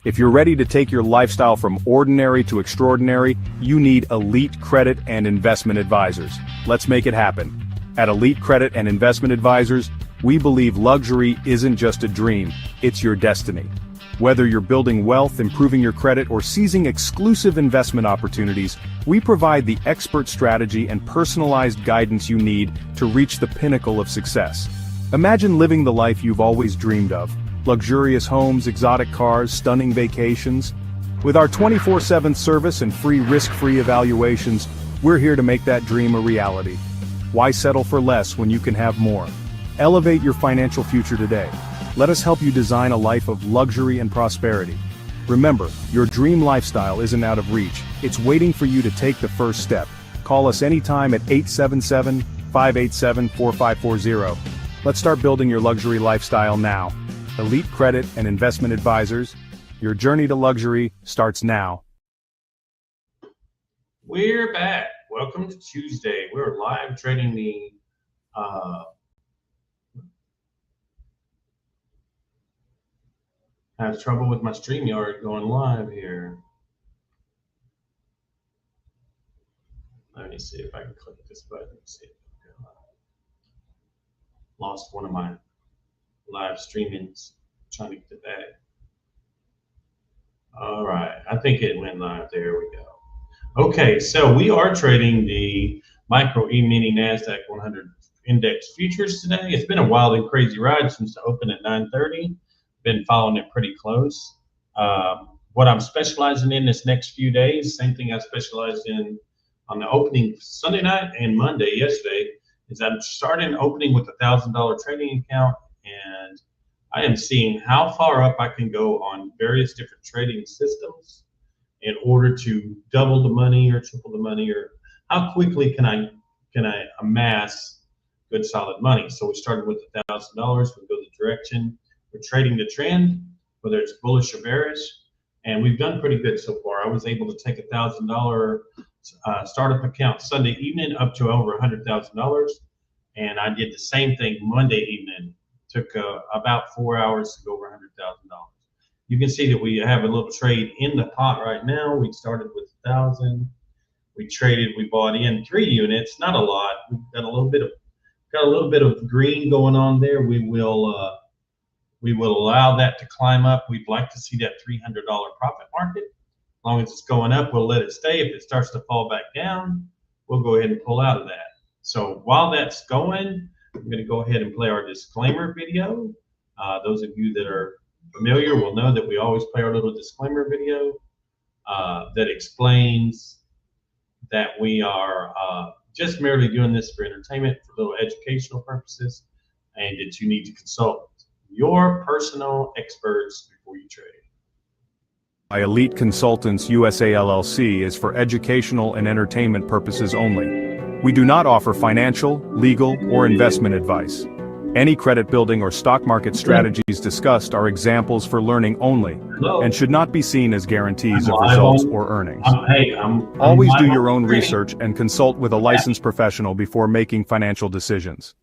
If you're ready to take your lifestyle from ordinary to extraordinary, you need Elite Credit and Investment Advisors. Let's make it happen. At Elite Credit and Investment Advisors, we believe luxury isn't just a dream, it's your destiny. Whether you're building wealth, improving your credit, or seizing exclusive investment opportunities, we provide the expert strategy and personalized guidance you need to reach the pinnacle of success. Imagine living the life you've always dreamed of. Luxurious homes, exotic cars, stunning vacations. With our 24/7 service and free risk-free evaluations, we're here to make that dream a reality. Why settle for less when you can have more? Elevate your financial future today. Let us help you design a life of luxury and prosperity. Remember, your dream lifestyle isn't out of reach. It's waiting for you to take the first step. Call us anytime at 877-587-4540. Let's start building your luxury lifestyle now. Elite Credit and Investment Advisors. Your journey to luxury starts now. We're back. Welcome to Tuesday. We're live trading the I have trouble with my StreamYard going live here. Let me see if I can click this button and see if I can go live. Lost one of my live streamings. Trying to get it back. All right, I think it went live. There we go. Okay, so we are trading the Micro E-mini NASDAQ 100 Index Futures today. It's been a wild and crazy ride since the open at 9:30. Been following it pretty close. What I'm specializing in this next few days, same thing I specialized in on the opening Sunday night and Monday yesterday, is I'm starting opening with $1,000 trading account, and I am seeing how far up I can go on various different trading systems in order to double the money or triple the money, or how quickly can I amass good solid money. So we started with $1,000. We go the direction. We're trading the trend, whether it's bullish or bearish, and we've done pretty good so far. I was able to take $1,000 startup account Sunday evening up to over $100,000, and I did the same thing Monday evening. Took about 4 hours to go over $100,000. You can see that we have a little trade in the pot right now. We started with 1,000. We traded. We bought in 3 units, not a lot. We've got a little bit of green going on there. We will allow that to climb up. We'd like to see that $300 profit market. As long as it's going up, we'll let it stay. If it starts to fall back down, we'll go ahead and pull out of that. So while that's going, I'm going to go ahead and play our disclaimer video. Those of you that are familiar will know that we always play our little disclaimer video that explains that we are just merely doing this for entertainment, for little educational purposes, and that you need to consult your personal experts before you trade. Elite Consultants USA LLC is for educational and entertainment purposes only. We do not offer financial, legal, or investment advice. Any credit building or stock market strategies discussed are examples for learning only and should not be seen as guarantees of results or earnings. Always do your own research and consult with a licensed professional before making financial decisions.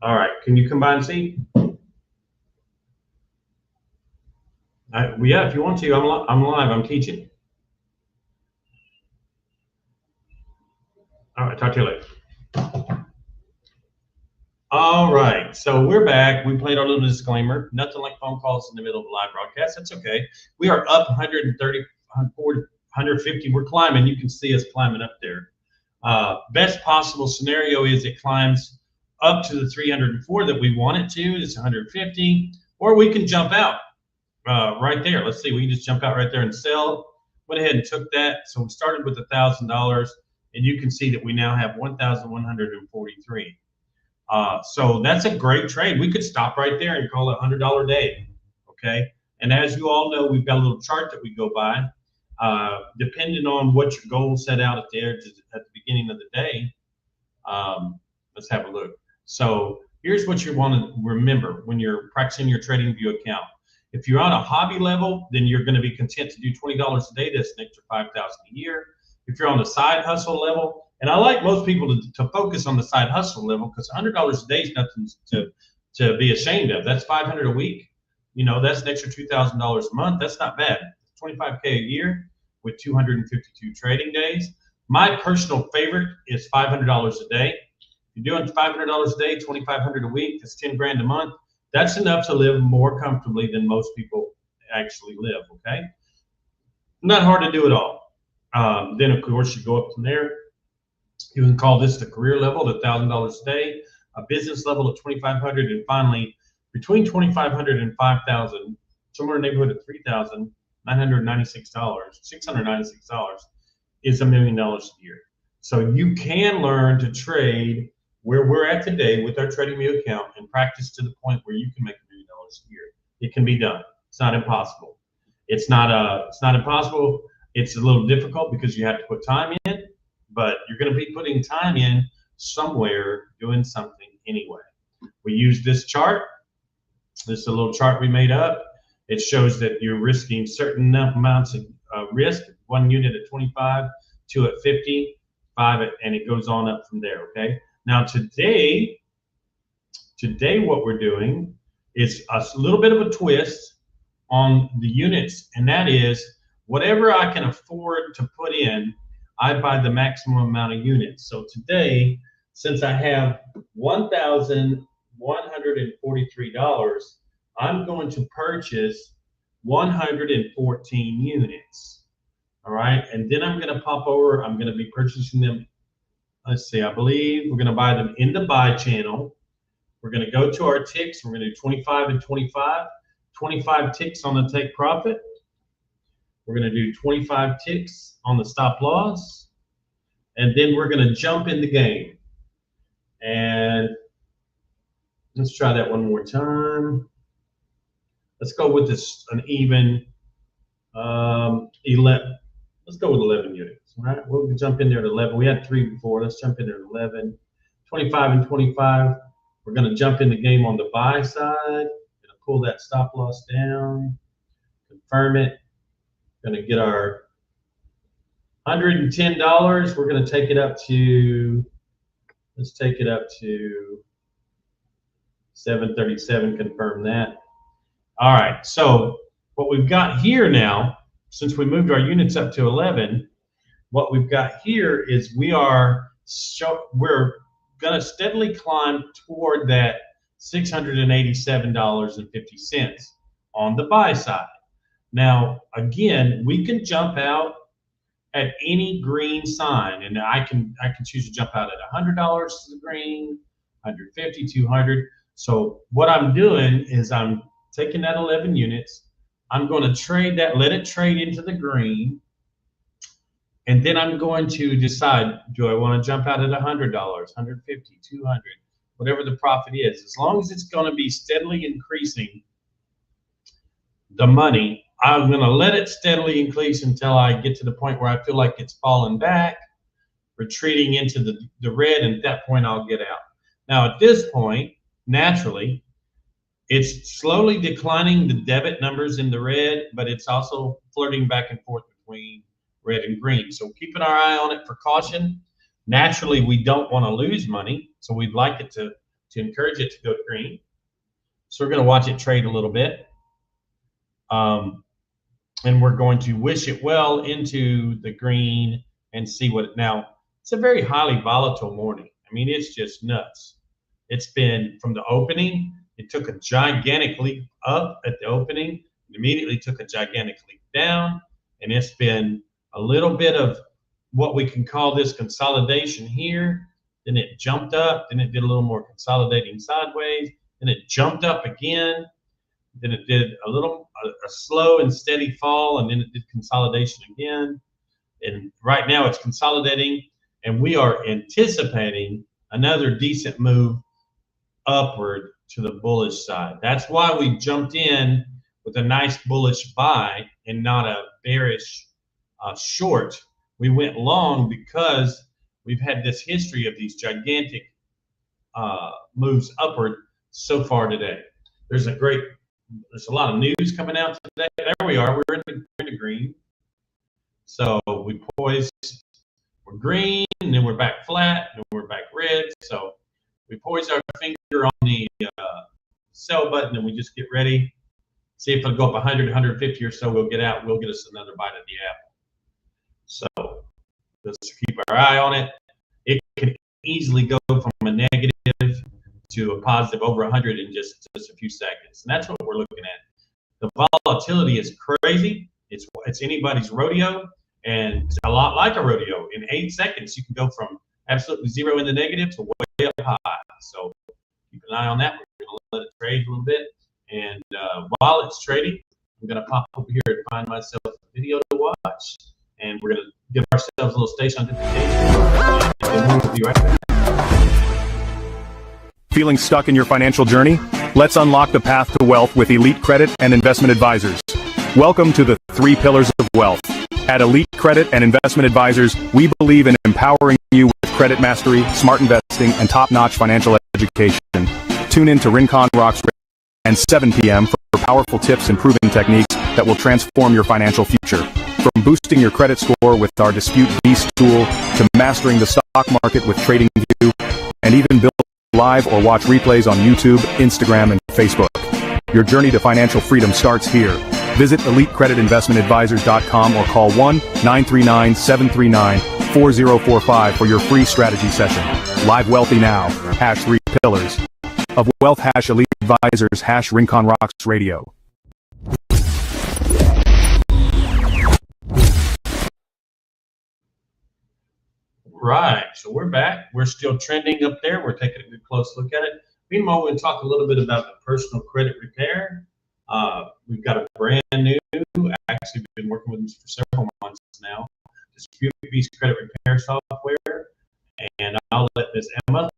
All right. Can you come by and see? Yeah, if you want to. I'm live. I'm teaching. All right. Talk to you later. All right. So we're back. We played our little disclaimer. Nothing like phone calls in the middle of a live broadcast. That's okay. We are up 130, 140, 150. We're climbing. You can see us climbing up there. Best possible scenario is it climbs up to the 304 that we want it to. It's 150, or we can jump out right there. Let's see, we can just jump out right there and sell. Went ahead and took that. So we started with $1,000, and you can see that we now have 1,143. So that's a great trade. We could stop right there and call it $100 day. Okay. And as you all know, we've got a little chart that we go by. Depending on what your goal set out at the beginning of the day. Let's have a look. So here's what you want to remember when you're practicing your TradingView account. If you're on a hobby level, then you're going to be content to do $20 a day. That's an extra $5,000 a year. If you're on the side hustle level, and I like most people to focus on the side hustle level, because $100 a day is nothing to be ashamed of. That's $500 a week. You know, that's an extra $2,000 a month. That's not bad. $25K a year with 252 trading days. My personal favorite is $500 a day. If you're doing $500 a day, $2,500 a week, that's 10 grand a month. That's enough to live more comfortably than most people actually live, okay? Not hard to do at all. Then, of course, you go up from there. You can call this the career level at $1,000 a day, a business level at $2,500, and finally, between $2,500 and $5,000, somewhere in the neighborhood of $3,996, $696 is $1 million a year. So you can learn to trade where we're at today with our TradingView account and practice to the point where you can make $1 million a year. It can be done. It's not impossible. It's not impossible. It's a little difficult because you have to put time in, but you're going to be putting time in somewhere doing something anyway. We use this chart. This is a little chart we made up. It shows that you're risking certain amounts of risk, 1 unit at 25, 2 at 50, 5 and it goes on up from there, okay? Now today what we're doing is a little bit of a twist on the units, and that is whatever I can afford to put in, I buy the maximum amount of units. So today, since I have $1,143, I'm going to purchase 114 units. All right, and then I'm going to pop over. I'm going to be purchasing them. Let's see, I believe we're going to buy them in the buy channel. We're going to go to our ticks. We're going to do 25 and 25. 25 ticks on the take profit. We're going to do 25 ticks on the stop loss. And then we're going to jump in the game. And let's try that one more time. Let's go with this, an even 11. Let's go with 11 units. All right, we'll jump in there at 11. We had 3 before. Let's jump in there at 11. 25 and 25. We're going to jump in the game on the buy side. Going to pull that stop loss down. Confirm it. Going to get our $110. We're going to take it up to, let's take it up to 737. Confirm that. All right, so what we've got here now, since we moved our units up to 11, what we've got here is we're going to steadily climb toward that $687.50 on the buy side. Now, again, we can jump out at any green sign, and I can choose to jump out at $100 to the green, 150, 200. So what I'm doing is I'm taking that 11 units. I'm going to trade that, let it trade into the green, and then I'm going to decide, do I want to jump out at $100, 150, 200, whatever the profit is. As long as it's going to be steadily increasing the money, I'm going to let it steadily increase until I get to the point where I feel like it's falling back, retreating into the red, and at that point I'll get out. Now at this point, naturally, it's slowly declining the debit numbers in the red, but it's also flirting back and forth between red and green. So keeping our eye on it for caution. Naturally, we don't want to lose money, so we'd like it to encourage it to go green. So we're going to watch it trade a little bit. And we're going to wish it well into the green and see what now. It's a very highly volatile morning. I mean, it's just nuts. It's been from the opening. It took a gigantic leap up at the opening, immediately took a gigantic leap down, and it's been a little bit of what we can call this consolidation here. Then it jumped up, then it did a little more consolidating sideways, then it jumped up again, then it did a slow and steady fall, and then it did consolidation again. And right now it's consolidating, and we are anticipating another decent move upward to the bullish side. That's why we jumped in with a nice bullish buy and not a bearish short. We went long because we've had this history of these gigantic moves upward so far today. There's a lot of news coming out today. There we are. We're in the green. So we poised. We're green, and then we're back flat, and we're back red. So we poise our finger on the sell button, and we just get ready. See if it'll go up 100, 150 or so. We'll get out. We'll get us another bite of the apple. So let's keep our eye on it. It can easily go from a negative to a positive over 100 in just a few seconds. And that's what we're looking at. The volatility is crazy. It's anybody's rodeo, and it's a lot like a rodeo. In 8 seconds, you can go from absolutely zero in the negative to way up high. So keep an eye on that. We're going to let it trade a little bit. And while it's trading, I'm going to pop over here and find myself a video to watch. And we're going to give ourselves a little station identification. And we'll be right back. Feeling stuck in your financial journey? Let's unlock the path to wealth with Elite Credit and Investment Advisors. Welcome to the 3 pillars of wealth. At Elite Credit and Investment Advisors, we believe in empowering you with credit mastery, smart investing, and top-notch financial education. Tune in to Rincon Rocks and 7 p.m. for powerful tips and proven techniques that will transform your financial future. From boosting your credit score with our Dispute Beast tool to mastering the stock market with TradingView, and even build live or watch replays on YouTube, Instagram, and Facebook. Your journey to financial freedom starts here. Visit EliteCreditInvestmentAdvisors.com or call 1-939-739-4045 for your free strategy session. Live Wealthy Now, #3 pillars of wealth, #Elite Advisors, #Rincon Rocks Radio. Right, so we're back. We're still trending up there. We're taking a good close look at it. Meanwhile, we're going to talk a little bit about the personal credit repair. We've got a brand new, actually we've been working with them for several months now, Dispute Beast credit repair software. And I'll let Miss Emma,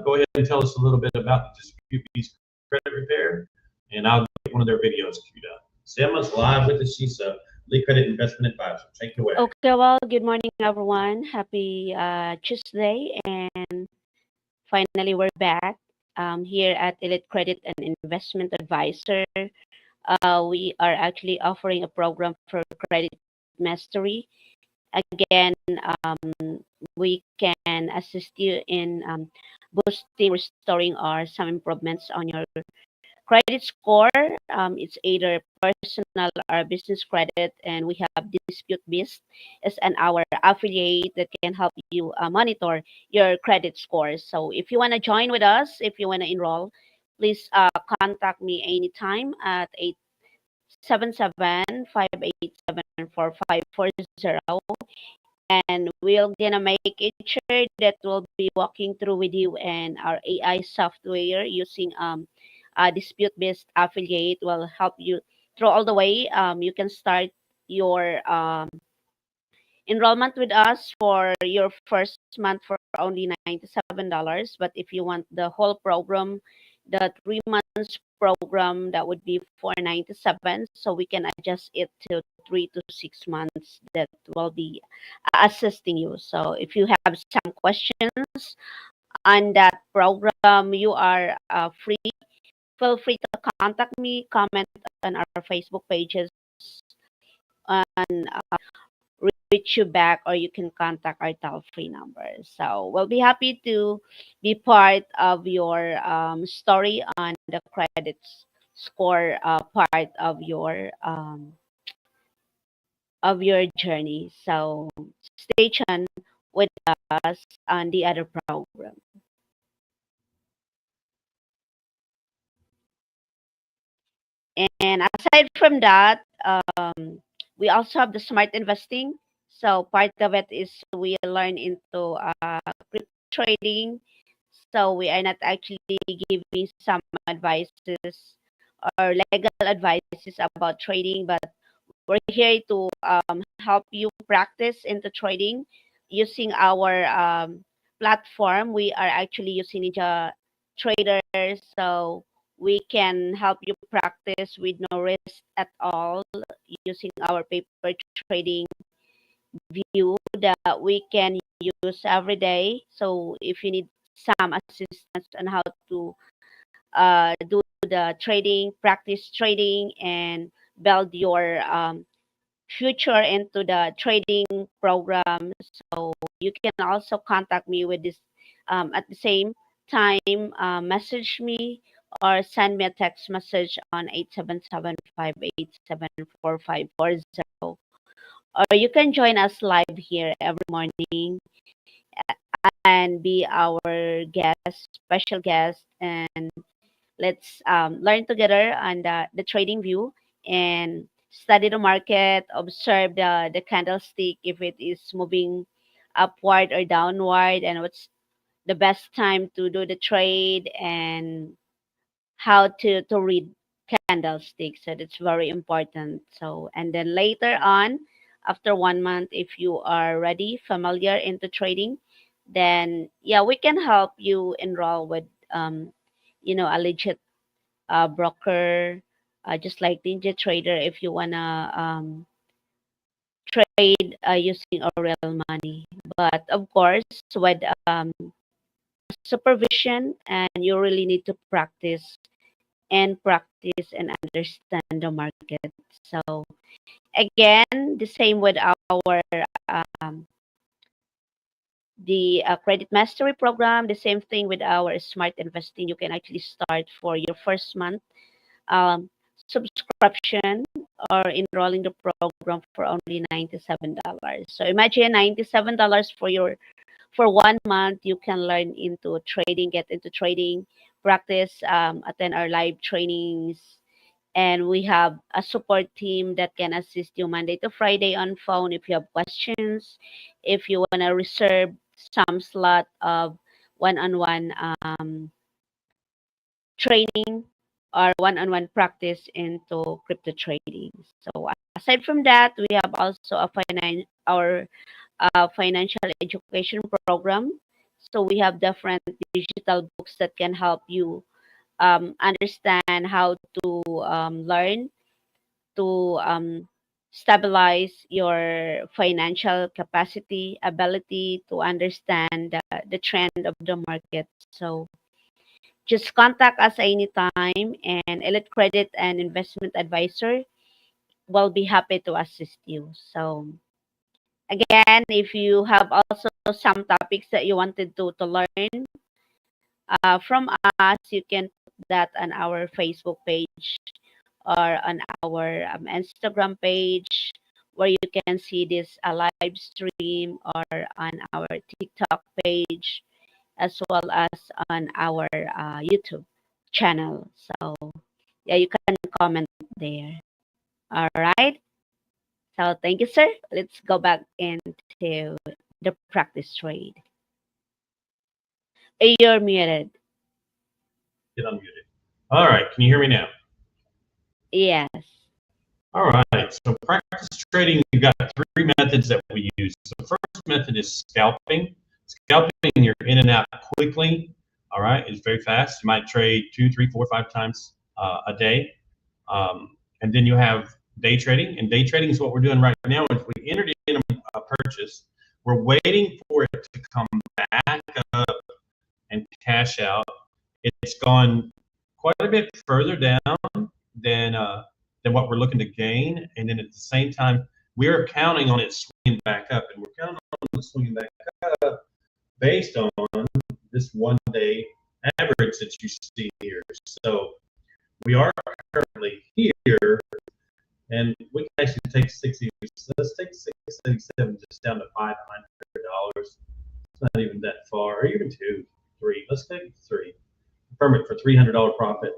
go ahead and tell us a little bit about the Dispute Beast credit repair, and I'll get one of their videos queued up. Miss Emma's live with us. She's a Elite Credit Investment Advisor. Take it away. Okay, well, good morning, everyone. Happy Tuesday, and finally we're back here at Elite Credit and Investment Advisor. We are actually offering a program for credit mastery. Again, we can assist you in boosting, restoring, or some improvements on your credit score. It's either personal or business credit, and we have Dispute Beast as our affiliate that can help you monitor your credit scores. So if you want to join with us, if you want to enroll, please contact me anytime at 877-587-4540, and we're gonna make it sure that we'll be walking through with you and our AI software using Dispute Beast affiliate will help you through all the way. You can start your enrollment with us for your first month for only $97. But if you want the whole program, the 3 months program, that would be $497. So we can adjust it to 3 to 6 months that will be assisting you. So if you have some questions on that program, you are free. Feel free to contact me, comment on our Facebook pages, and reach you back, or you can contact our toll-free number. So we'll be happy to be part of your story on the credit score part of your journey. So stay tuned with us on the other program. And aside from that, we also have the smart investing. So part of it is we learn into crypto trading. So we are not actually giving some advices or legal advices about trading, but we're here to help you practice into trading using our platform. We are actually using Ninja Trader. So We can help you practice with no risk at all using our paper trading view that we can use every day. So if you need some assistance on how to do the trading, practice trading, and build your future into the trading program. So you can also contact me with this at the same time, message me or send me a text message on 877-587-4540. Or you can join us live here every morning and be our guest, special guest, and let's learn together on the trading view and study the market, observe the candlestick if it is moving upward or downward, and what's the best time to do the trade and how to read candlesticks. So that's very important. So and then later on, after 1 month, if you are ready, familiar into trading, then yeah, we can help you enroll with a legit broker, just like Ninja Trader, if you wanna trade using our real money. But of course, with supervision, and you really need to practice and understand the market. So again, the same with our um, the credit mastery program. The same thing with our smart investing. You can actually start for your first month um, subscription or enrolling the program for only $97. So imagine $97 for 1 month. You can learn into trading, get into trading, practice, attend our live trainings, and we have a support team that can assist you Monday to Friday on phone if you have questions, if you want to reserve some slot of one-on-one training or one-on-one practice into crypto trading. So aside from that, we have also our financial education program. So we have different digital books that can help you understand how to learn to stabilize your financial capacity, ability to understand the trend of the market. So just contact us anytime, and Elite Credit and Investment Advisor will be happy to assist you. So, again, if you have also some topics that you wanted to learn from us, you can put that on our Facebook page or on our Instagram page where you can see this live stream, or on our TikTok page, as well as on our YouTube channel. So yeah, you can comment there. All right. So thank you, sir. Let's go back into the practice trade. You're muted. Get unmuted. All right, can you hear me now? Yes. All right, so practice trading, you've got three methods that we use. The first method is scalping. Scalping, you're in and out quickly. All right, it's very fast. You might trade 2, 3, 4, 5 times a day. And then you have day trading. And day trading is what we're doing right now. Is we entered in a purchase. We're waiting for it to come back up and cash out. It's gone quite a bit further down than what we're looking to gain. And then at the same time, we're counting on it swinging back up. And we're counting on it swinging back up based on this 1 day average that you see here. So we are currently here, and we can actually take 60. Let's take 677 just down to $500. It's not even that far, or even 2, 3. Let's take 3. Confirm it for $300 profit.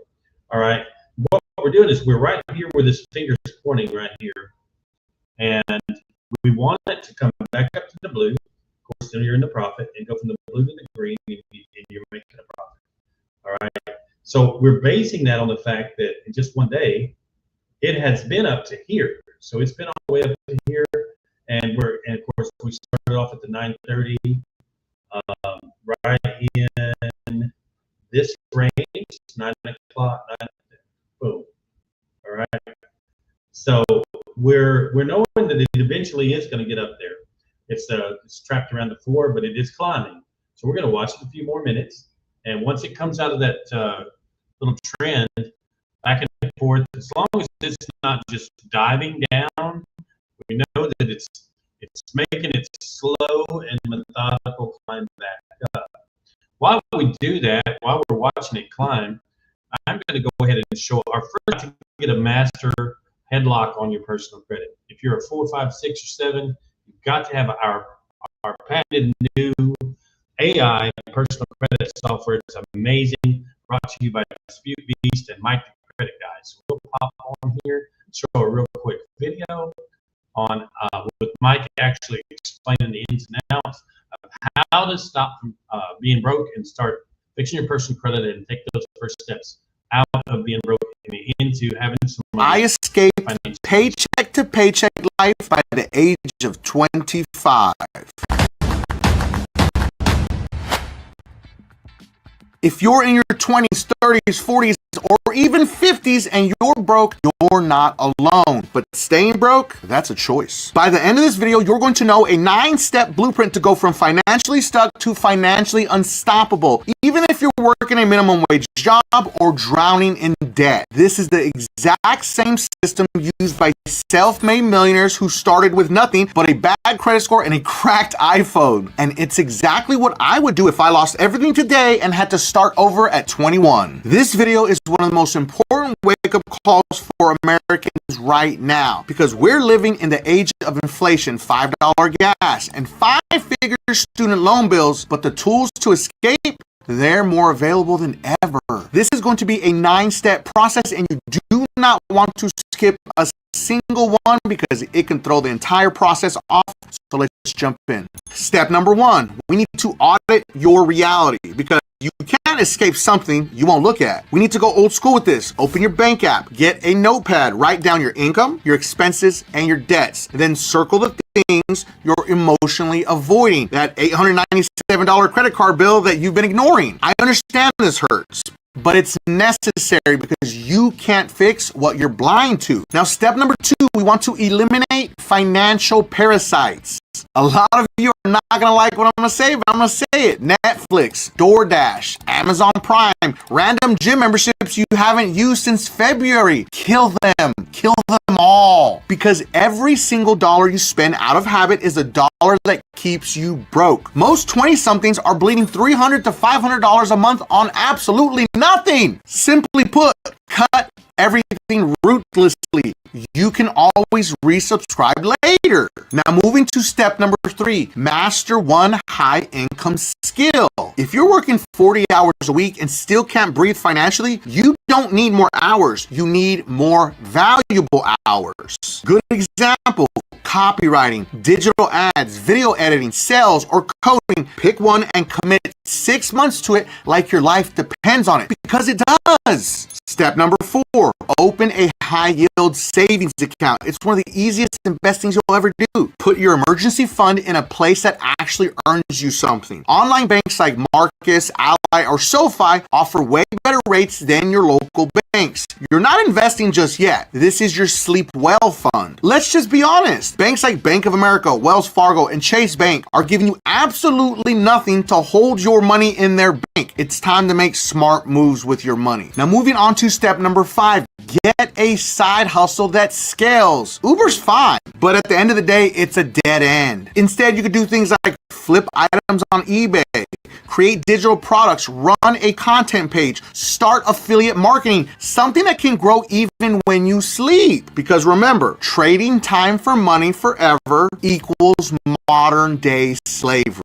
All right. What we're doing is we're right here where this finger is pointing right here, and we want it to come back up to the blue. Of course, then you're in the profit, and go from the blue to the green, and you're making a profit. All right. So we're basing that on the fact that in just 1 day, it has been up to here. So it's been all the way up to here, and of course we started off at the 930, right in this range. It's 9 o'clock. Boom. All right. So we're knowing that it eventually is going to get up there. It's trapped around the floor, but it is climbing. So we're going to watch it a few more minutes, and once it comes out of that little trend, back and forth, as long as it's not just diving down, we know that it's making it slow and methodical climb back up. While we do that, while we're watching it climb, I'm going to go ahead and show our first to get a master headlock on your personal credit. If you're a 4, 5, 6, or 7, you've got to have our patented new AI personal credit software. It's amazing. Brought to you by Dispute Beast and Mike the Credit Guy. So we'll pop on here, show a real quick video on with Mike actually explaining the ins and outs of how to stop from being broke and start fixing your personal credit and take those first steps out of being broke and into having some money. I escaped paycheck to paycheck life by the age of 25. If you're in your 20s, 30s, 40s, or even 50s and you're broke, you're not alone. But staying broke, that's a choice. By the end of this video, you're going to know a 9-step blueprint to go from financially stuck to financially unstoppable, even if you're working a minimum wage job or drowning in debt. This is the exact same system used by self-made millionaires who started with nothing but a bad credit score and a cracked iPhone. And it's exactly what I would do if I lost everything today and had to start over at 21. This video is one of the most important wake-up calls for Americans right now, because we're living in the age of inflation, $5 gas, and 5-figure student loan bills, but the tools to escape, they're more available than ever. This is going to be a 9-step process, and you do not want to skip a single one because it can throw the entire process off. So let's jump in. Step number 1, we need to audit your reality, because you can't escape something you won't look at. We need to go old school with this. Open your bank app, get a notepad, write down your income, your expenses, and your debts. And then circle the things you're emotionally avoiding. That $897 credit card bill that you've been ignoring. I understand this hurts, but it's necessary because you can't fix what you're blind to. Now, step number 2, we want to eliminate financial parasites. A lot of you are not going to like what I'm going to say, but I'm going to say it. Netflix, DoorDash, Amazon Prime, random gym memberships you haven't used since February. Kill them all. Because every single dollar you spend out of habit is a dollar that keeps you broke. Most 20-somethings are bleeding $300 to $500 a month on absolutely nothing. Simply put, cut everything ruthlessly. You can always resubscribe later. Now, moving to step number 3, master one high income skill. If you're working 40 hours a week and still can't breathe financially, you don't need more hours. You need more valuable hours. Good example, copywriting, digital ads, video editing, sales, or coding. Pick one and commit 6 months to it like your life depends on it, because it does. Step number 4, open a high yield savings account. It's one of the easiest and best things you'll ever do. Put your emergency fund in a place that actually earns you something. Online banks like Marcus, Ally, or SoFi offer way better rates than your local banks. You're not investing just yet. This is your sleep well fund. Let's just be honest. Banks like Bank of America, Wells Fargo, and Chase Bank are giving you absolutely nothing to hold your money in their bank. It's time to make smart moves with your money. Now, moving on to step number 5, get a side hustle that scales. Uber's fine, but at the end of the day, it's a dead end. Instead, you could do things like flip items on eBay, create digital products, run a content page, start affiliate marketing, something that can grow even when you sleep. Because remember, trading time for money forever equals modern day slavery.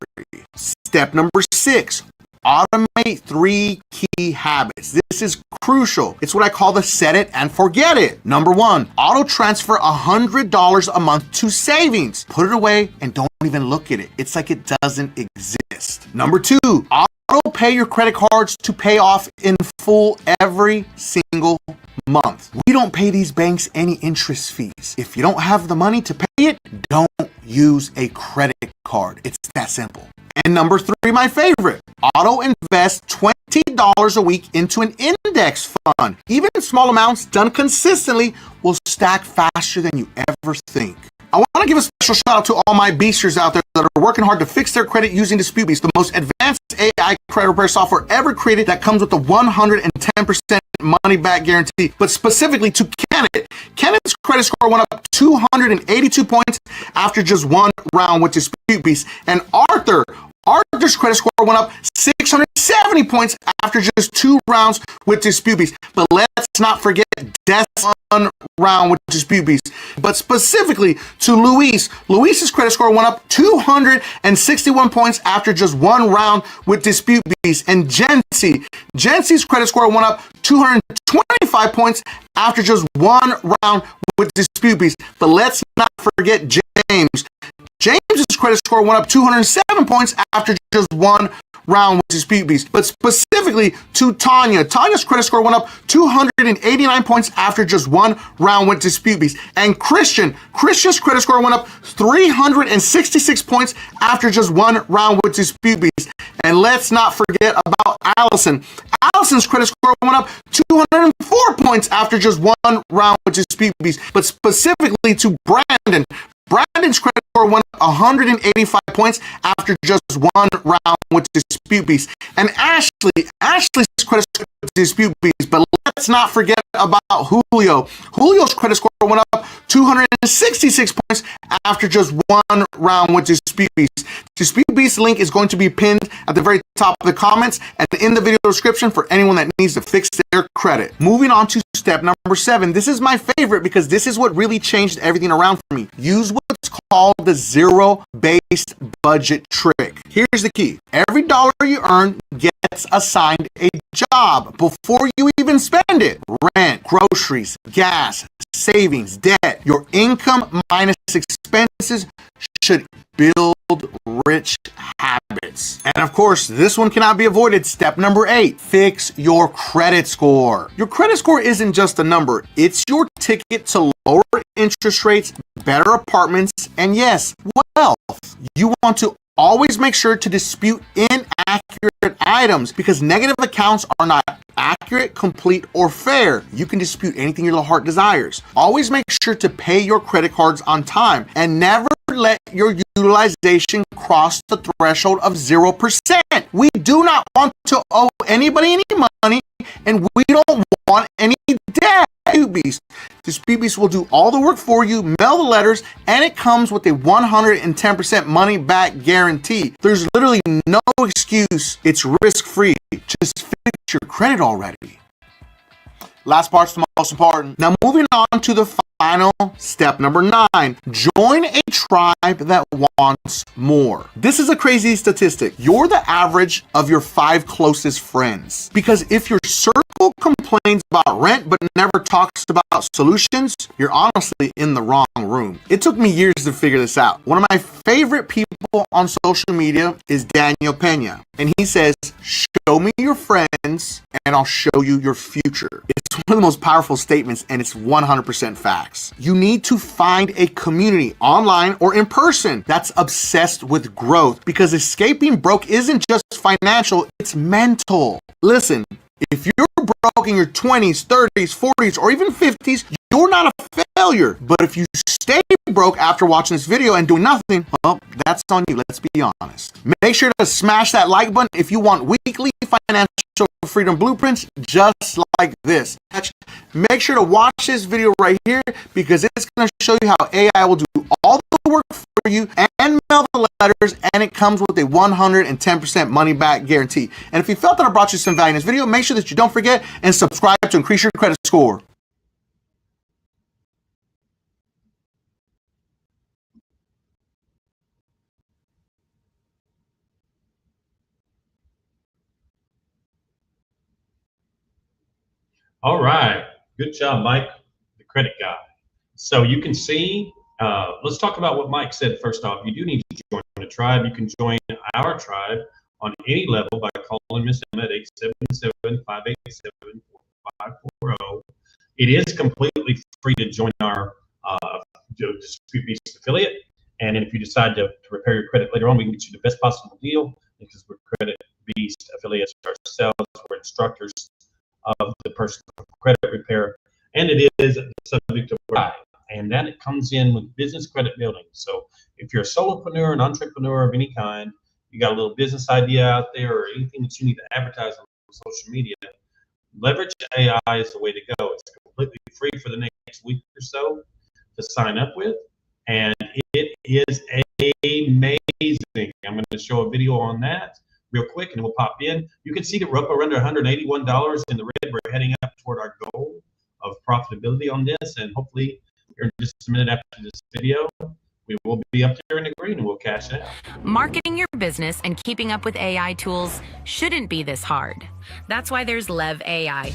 Step number 6, automate 3 key habits. This is crucial. It's what I call the set it and forget it. Number 1, auto transfer $100 a month to savings. Put it away and don't even look at it. It's like it doesn't exist. Number 2, auto pay your credit cards to pay off in full every single month. We don't pay these banks any interest fees. If you don't have the money to pay it, don't use a credit card. It's that simple. And number 3, my favorite, auto invest $20 a week into an index fund. Even small amounts done consistently will stack faster than you ever think. I want to give a special shout out to all my beasters out there that are working hard to fix their credit using DisputeBeast, the most advanced AI credit repair software ever created that comes with a 110% money back guarantee. But specifically to Kenneth. Kenneth's credit score went up 282 points after just one round with DisputeBeast. And Arthur's credit score went up 670 points after just 2 rounds with DisputeBeast. But let's not forget Death's one round with DisputeBeast. But specifically to Luis. Luis's credit score went up 261 points after just 1 round with DisputeBeast. And Jency's credit score went up 225 points after just 1 round with DisputeBeast. But let's not forget James. James's credit score went up 207 points after just 1 round with DisputeBeast. But specifically to Tanya. Tanya's credit score went up 289 points after just 1 round with DisputeBeast. And Christian's credit score went up 366 points after just 1 round with DisputeBeast. And let's not forget about Allison. Allison's credit score went up 204 points after just 1 round with DisputeBeast. But specifically to Brandon. Brandon's credit score went up 185 points after just 1 round with DisputeBeast. And Ashley's credit score with DisputeBeast. But let's not forget about Julio. Julio's credit score went up 266 points after just 1 round with DisputeBeast. DisputeBeast link is going to be pinned at the very top of the comments and in the video description for anyone that needs to fix their credit. Moving on to step number 7. This is my favorite because this is what really changed everything around for me. Use what's called the zero-based budget trick. Here's the key. Every dollar you earn gets assigned a job before you even spend it. Rent, groceries, gas, savings, debt. Your income minus expenses should build rich habits. And of course, this one cannot be avoided. Step number 8, fix your credit score. Your credit score isn't just a number. It's your ticket to lower interest rates, better apartments, and yes, wealth. You want to always make sure to dispute inaccurate items because negative accounts are not accurate, complete, or fair. You can dispute anything your heart desires. Always make sure to pay your credit cards on time and never let your utilization cross the threshold of 0%. We do not want to owe anybody any money and we don't want any debt. DisputeBeast will do all the work for you, mail the letters, and it comes with a 110% money back guarantee. There's literally no excuse. It's risk-free. Just fix your credit already. Last part's the most important. Now moving on to the final step number 9. Join a tribe that wants more. This is a crazy statistic. You're the average of your 5 closest friends. Because if your circle complains about rent but never talks about solutions, you're honestly in the wrong room. It took me years to figure this out. One of my favorite people on social media is Daniel Pena. And he says, show me your friends and I'll show you your future. It's one of the most powerful statements and it's 100% facts. You need to find a community online or in person that's obsessed with growth because escaping broke isn't just financial, it's mental. Listen, if you're broke in your 20s, 30s, 40s, or even 50s, you're not a failure. But if you stay broke after watching this video and doing nothing, well, that's on you. Let's be honest. Make sure to smash that like button if you want weekly financial freedom blueprints just like this. Make sure to watch this video right here because it's going to show you how AI will do all the work for you and mail the letters, and it comes with a 110% money back guarantee. And if you felt that I brought you some value in this video, make sure that you don't forget and subscribe to increase your credit score. All right. Good job, Mike, the credit guy. So you can see, let's talk about what Mike said first off. You do need to join a tribe. You can join our tribe on any level by calling Miss Emma at 877-587-4540. It is completely free to join our DisputeBeast affiliate. And then if you decide to repair your credit later on, we can get you the best possible deal because we're Credit Beast affiliates ourselves. We're instructors of the personal credit repair, and it is the subject of right. And then it comes in with business credit building. So if you're a solopreneur, an entrepreneur of any kind, you got a little business idea out there or anything that you need to advertise on social media, Leverage AI is the way to go. It's completely free for the next week or so to sign up with, and it is amazing. I'm going to show a video on that real quick, and we'll pop in. You can see that we're up around $181 in the red. We're heading up toward our goal of profitability on this, and hopefully here in just a minute after this video, we will be up there in the green and we'll cash it out. Marketing your business and keeping up with AI tools shouldn't be this hard. That's why there's Lev AI,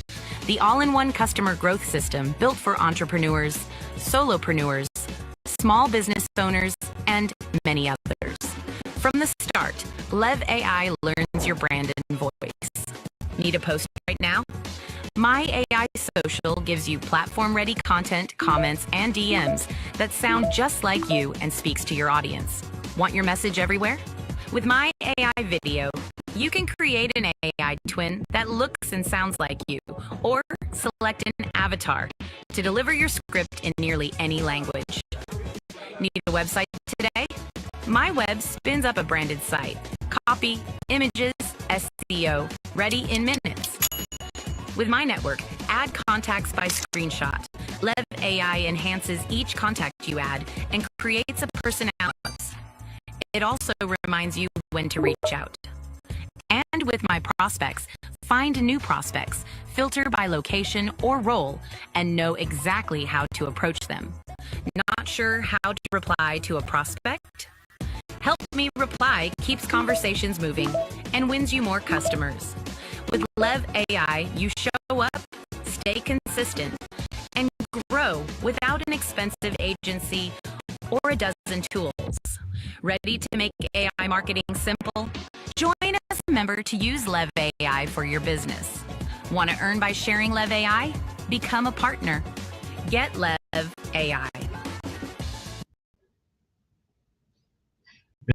the all-in-one customer growth system built for entrepreneurs, solopreneurs, small business owners, and many others. From the start, Lev AI learns your brand and voice. Need a post right now? My AI Social gives you platform-ready content, comments, and DMs that sound just like you and speaks to your audience. Want your message everywhere? With My AI Video, you can create an AI twin that looks and sounds like you, or select an avatar to deliver your script in nearly any language. Need a website today? MyWeb spins up a branded site. Copy, images, SEO, ready in minutes. With My Network, add contacts by screenshot. Lev AI enhances each contact you add and creates a personality. It also reminds you when to reach out. And with My Prospects, find new prospects, filter by location or role, and know exactly how to approach them. Not sure how to reply to a prospect? Help Me Reply keeps conversations moving and wins you more customers. With Lev AI, you show up, stay consistent, and grow without an expensive agency or a dozen tools. Ready to make AI marketing simple? Join as a member to use Lev AI for your business. Want to earn by sharing Lev AI? Become a partner. Get Lev AI.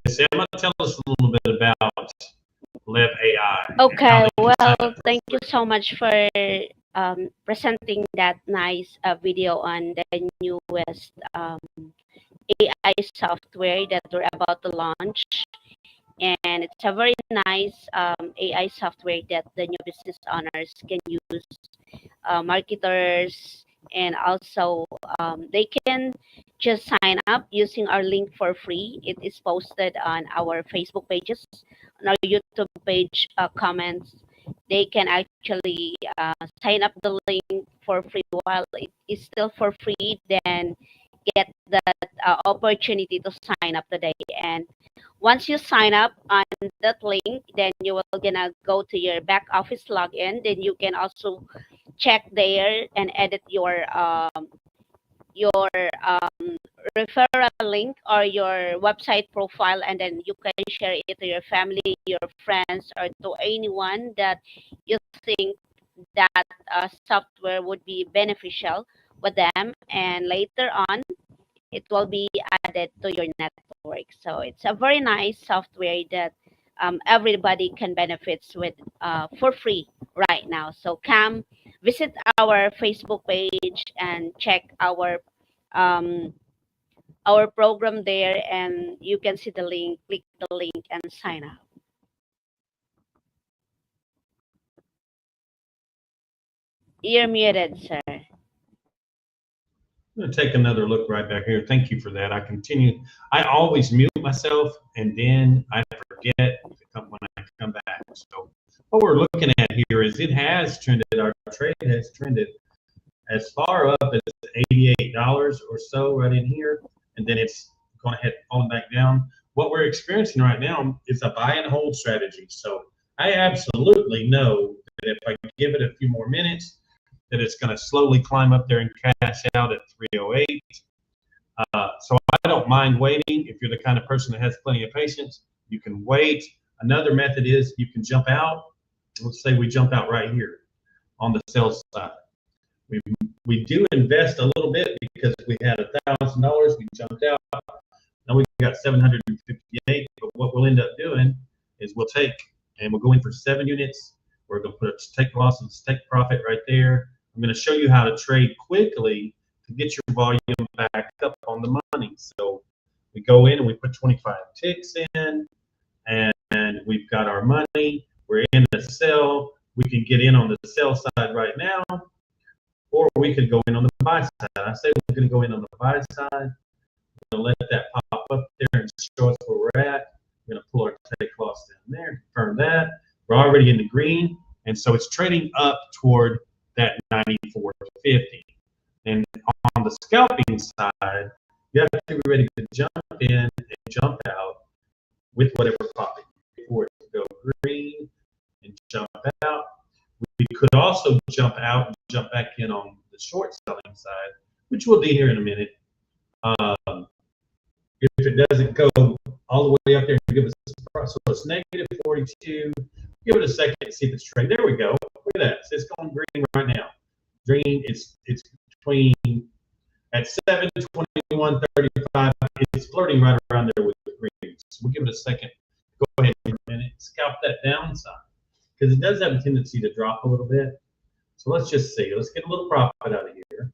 Miss Emma, tell us a little bit about Lev AI. Okay, well, thank you so much for presenting that nice video on the newest AI software that we're about to launch. And it's a very nice AI software that the new business owners can use, marketers, and also they can just sign up using our link for free. It is posted on our Facebook pages, on our YouTube page, comments. They can actually sign up the link for free. While it is still for free, then get that opportunity to sign up today. And once you sign up on that link, then you will gonna go to your back office login. Then you can also check there and edit your referral link or your website profile, and then you can share it to your family, your friends, or to anyone that you think that software would be beneficial with them, and later on it will be added to your network. So it's a very nice software that everybody can benefit with for free right now. So come visit our Facebook page and check our program there, and you can see the link. Click the link and sign up. You're muted, sir. I'm going to take another look right back here. Thank you for that. I always mute myself and then I forget when I come back. So what we're looking at here is it has trended, our trade has trended as far up as $88 or so right in here, and then it's going to head falling back down. What we're experiencing right now is a buy and hold strategy. So I absolutely know that if I give it a few more minutes, that it's going to slowly climb up there and cash out at 308. So I don't mind waiting. If you're the kind of person that has plenty of patience, you can wait. Another method is you can jump out. Let's say we jump out right here on the sales side. We do invest a little bit because we had $1,000. We jumped out. Now we got 758. But what we'll end up doing is we'll take and we'll go in for 7 units. We're going to put a take loss and take profit right there. I'm going to show you how to trade quickly to get your volume back up on the money. So we go in and we put 25 ticks in, and we've got our money. We're in the sell. We can get in on the sell side right now, or we could go in on the buy side. I say we're going to go in on the buy side. We're going to let that pop up there and show us where we're at. We're going to pull our take loss down there, confirm that. We're already in the green, and so it's trading up toward that 94.50. And on the scalping side, you have to be ready to jump in and jump out with whatever profit before it to go green and jump out. We could also jump out and jump back in on the short selling side, which we'll do here in a minute. If it doesn't go all the way up there and give us, so it's negative 42. Give it a second to see if it's trading. There we go. Look at that. So it's going green right now. Green, it's between at 7:21:35. It's flirting right around there with the green. So we'll give it a second. Go ahead and scalp that downside because it does have a tendency to drop a little bit. So let's just see. Let's get a little profit out of here.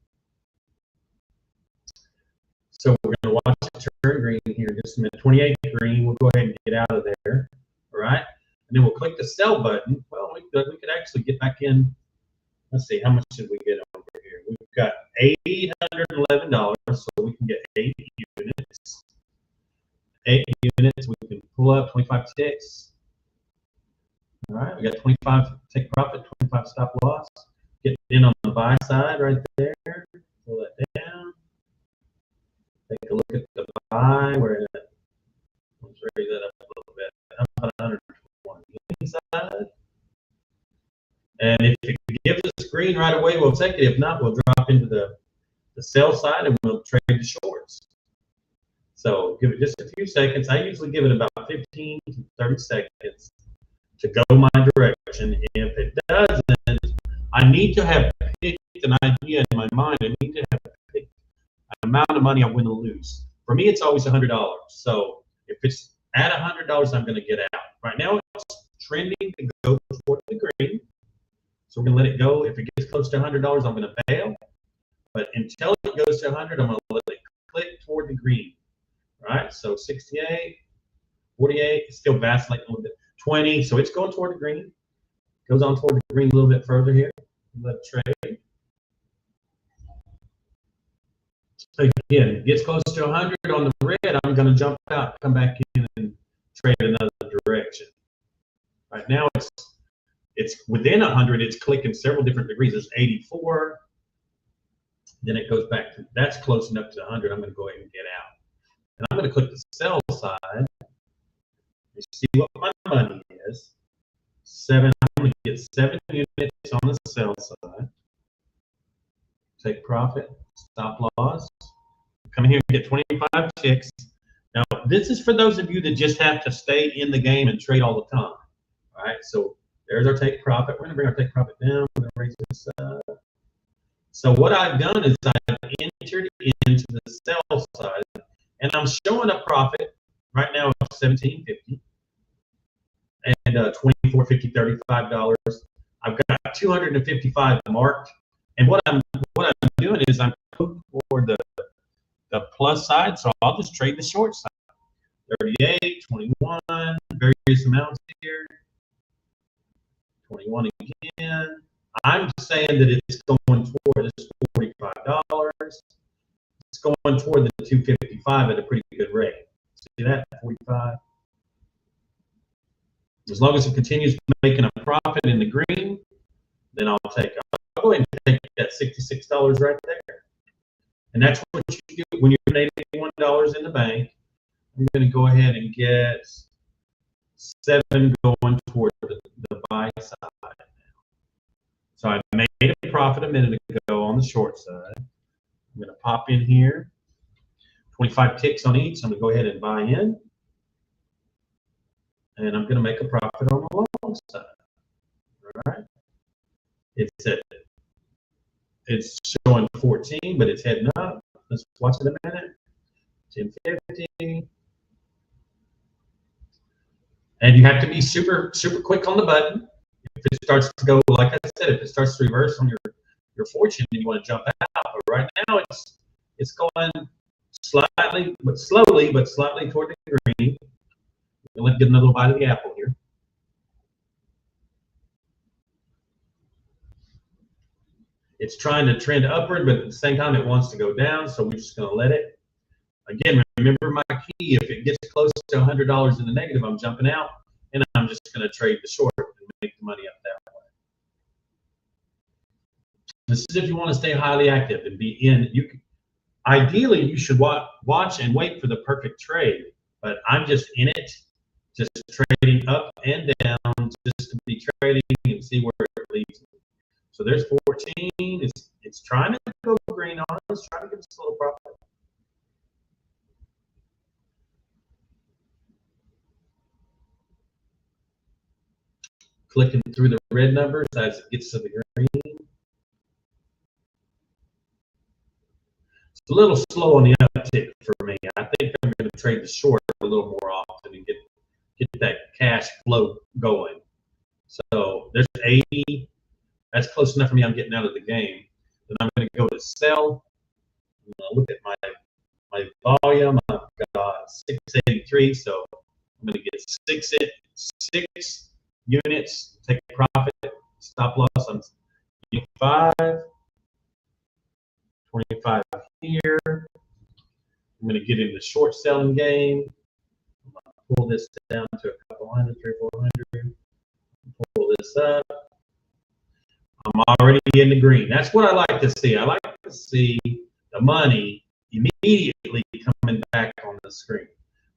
So we're going to watch it turn green here in just a minute. 28 green. We'll go ahead and get out of there. All right. And then we'll click the sell button. Well, we could actually get back in. Let's see. How much should we get over here? We've got $811, so we can get 8 units. 8 units. We can pull up 25 ticks. All right. We got 25 take profit, 25 stop loss. Get in on the buy side right there. Pull that down. Take a look at the buy. We're at, let's raise that up a little bit. About 120 inside. And if it gives us green right away, we'll take it. If not, we'll drop into the sell side and we'll trade the shorts. So give it just a few seconds. I usually give it about 15 to 30 seconds to go my direction. If it doesn't, I need to have picked an idea in my mind. I need to have picked an amount of money I'm going to lose. For me, it's always $100. So if it's at $100, I'm going to get out. Right now, it's trending to go toward the green. So we're going to let it go. If it gets close to $100, I'm going to bail. But until it goes to 100, I'm going to let it click toward the green. All right, so 68, 48, it's still vacillating a little bit. 20, so it's going toward the green. Goes on toward the green a little bit further here. Let it trade. Again, it gets close to 100 on the red, I'm going to jump out, come back in and trade another direction. Right now, it's within 100, it's clicking several different degrees. There's 84. Then it goes back to, that's close enough to 100. I'm going to go ahead and get out. And I'm going to click the sell side. You see what my money is. I'm going to get 7 units on the sell side. Take profit, stop loss. Come in here and get 25 ticks. Now, this is for those of you that just have to stay in the game and trade all the time. All right, so there's our take profit. We're going to bring our take profit down. We're going to raise this up. So what I've done is I've entered into the sell side, and I'm showing a profit right now of $17.50 and $24.50, $35. I've got 255 marked, and what I'm doing is I'm going toward the plus side, so I'll just trade the short side. 38, 21, various amounts here. 21 again. I'm saying that it's going toward this $45. It's going toward the 255 at a pretty good rate. See that? 45. As long as it continues making a profit in the green, then I'll take it. I'll go ahead and take that $66 right there. And that's what you do when you're at $81 in the bank. I'm going to go ahead and get 7 going toward the buy side now. So I made a profit a minute ago on the short side. I'm going to pop in here. 25 ticks on each. I'm going to go ahead and buy in. And I'm going to make a profit on the long side. All right. It's showing 14, but it's heading up. Let's watch it a minute. 10.50. And you have to be super quick on the button. If it starts to go, like I said, if it starts to reverse on your fortune, and you want to jump out. But right now, it's going slowly but slightly toward the green. Let's get another bite of the apple here. It's trying to trend upward, but at the same time, it wants to go down. So we're just going to let it. Again, remember my key. If it gets close to $100 in the negative, I'm jumping out, and I'm just going to trade the short and make the money up that way. This is if you want to stay highly active and be in. Ideally, you should watch and wait for the perfect trade, but I'm just in it, just trading up and down, just to be trading and see where it leads me. So there's 14. It's trying to go green on us, trying to give us a little profit. Clicking through the red numbers as it gets to the green. It's a little slow on the uptick for me. I think I'm going to trade the short a little more often and get that cash flow going. So there's 80. That's close enough for me. I'm getting out of the game. Then I'm going to go to sell. I'm going to look at my volume. I've got 683, so I'm going to get six units. Take profit. Stop loss on 25. 25 here. I'm going to get in the short selling game. I'm going to pull this down to a couple hundred, 300, 400. Pull this up. I'm already in the green. That's what I like to see. I like to see the money immediately coming back on the screen.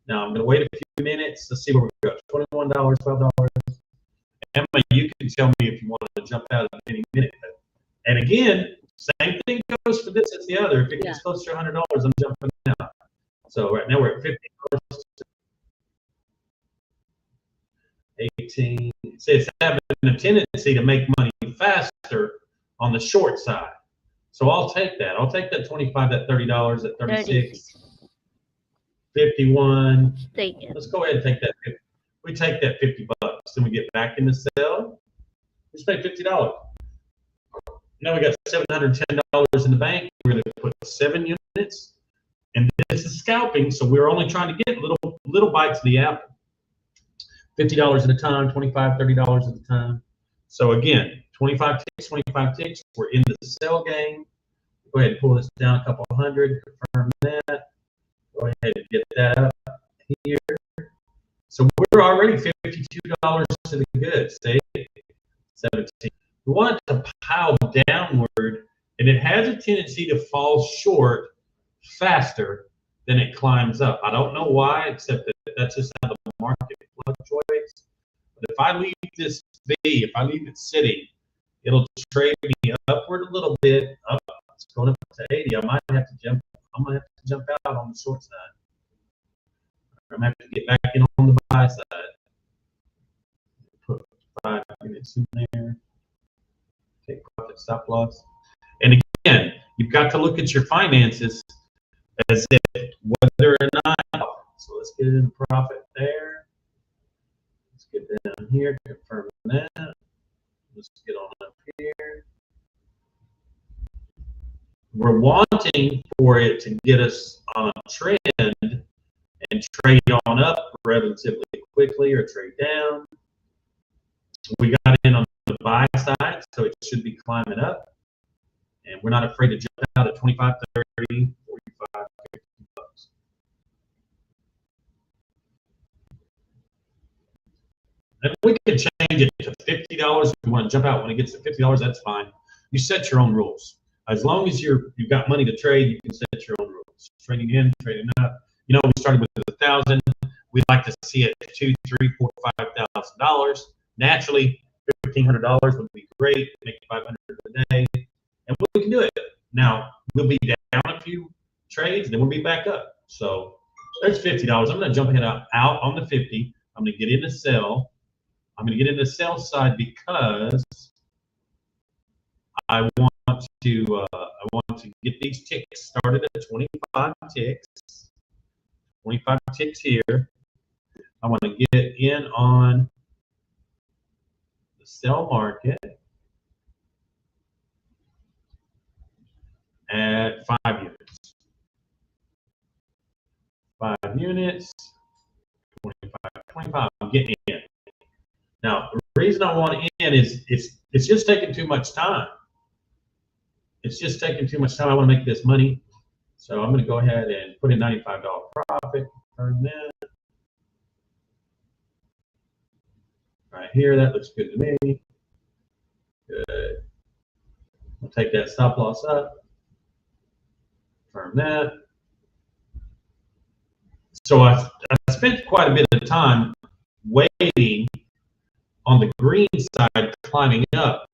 Now I'm going to wait a few minutes to see where we go. $21, $12. Emma, you can tell me if you want to jump out at any minute. And again, same thing goes for this as the other. If it gets close to $100, I'm jumping out. So right now we're at $50. 18. It's having a tendency to make money faster on the short side. So I'll take that. I'll take that 25, that $30, that 36, 51. Take it. Let's go ahead and take that. We take that $50. Then we get back in the sell. Just pay $50. Now we got $710 in the bank. We're going to put 7 units. And this is scalping, so we're only trying to get little bites of the apple. $50 at a time, $25, $30 at a time. So again, 25 ticks. We're in the sell game. Go ahead and pull this down a couple hundred, confirm that. Go ahead and get that up here. So we're already $52 to the good, see? 17. We want it to pile downward, and it has a tendency to fall short faster than it climbs up. I don't know why, except that that's just how the market fluctuates. But if I leave this V, if I leave it sitting, it'll trade me upward a little bit. Up, it's going up to 80. I might have to jump. I'm gonna have to jump out on the short side. I'm gonna have to get back in on the buy side. Put 5 units in there. Take profit, stop loss. And again, you've got to look at your finances as if whether or not. So let's get in the profit there. Let's get down here, confirm that. Let's get on up here. We're wanting for it to get us on a trend and trade on up relatively quickly or trade down. We got in on the buy side, so it should be climbing up. And we're not afraid to jump out at 25, 30, 45, 50 bucks. And we can change it to $50 if you want to jump out when it gets to $50. That's fine. You set your own rules. As long as you've got money to trade, you can set your own rules. Trading in, trading up. You know, we started with 1,000. We'd like to see it at $2,000, $3,000, $4,000, $5,000. Naturally, $1,500 would be great. Make $500 a day, and we can do it. Now we'll be down a few trades, then we'll be back up. So there's $50. I'm going to jump ahead out on the 50. I'm going to get in the sell. I'm going to get in the sell side because I want to get these ticks started at 25 ticks. 25 ticks here. I want to get in on the sell market at 5 units. 5 units, 25, I'm getting in. Now, the reason I want in is it's just taking too much time. It's just taking too much time. I want to make this money. So I'm going to go ahead and put in $95 profit. Turn that. Right here, that looks good to me. Good. We'll take that stop loss up. Confirm that. So I spent quite a bit of time waiting on the green side, climbing up.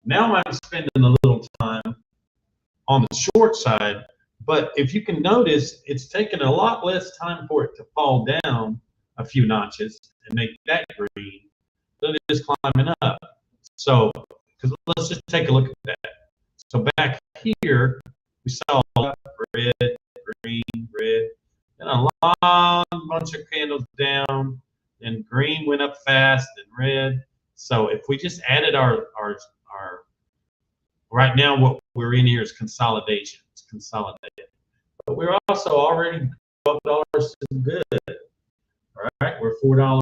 Now I'm spending a little time on the short side, but if you can notice, it's taken a lot less time for it to fall down a few notches and make that green than it is climbing up. So, because let's just take a look at that. So back here, we saw red, green, red, and a long bunch of candles down, and green went up fast, and red. So if we just added our right now what we're in here is consolidation. It's consolidated. But we're also already $12 is good. All right, we're $4,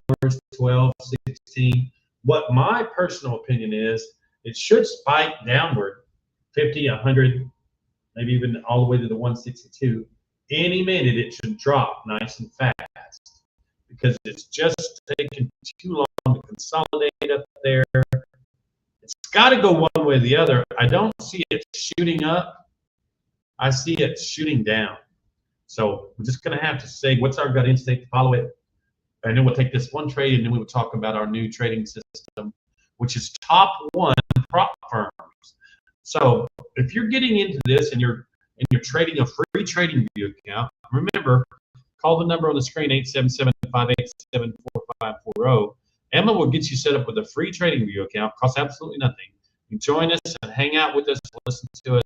12, 16. What my personal opinion is, it should spike downward 50, 100, maybe even all the way to the 162. Any minute it should drop nice and fast because it's just taking too long to consolidate up there. It's got to go one way or the other. I don't see it shooting up. I see it shooting down. So we're just going to have to say, what's our gut instinct to follow it? And then we'll take this one trade, and then we will talk about our new trading system, which is top 1 prop firms. So if you're getting into this and you're trading a free trading view account, remember, call the number on the screen, 877-587-4540. Emma will get you set up with a free trading view account. Costs absolutely nothing. You join us and hang out with us, listen to us,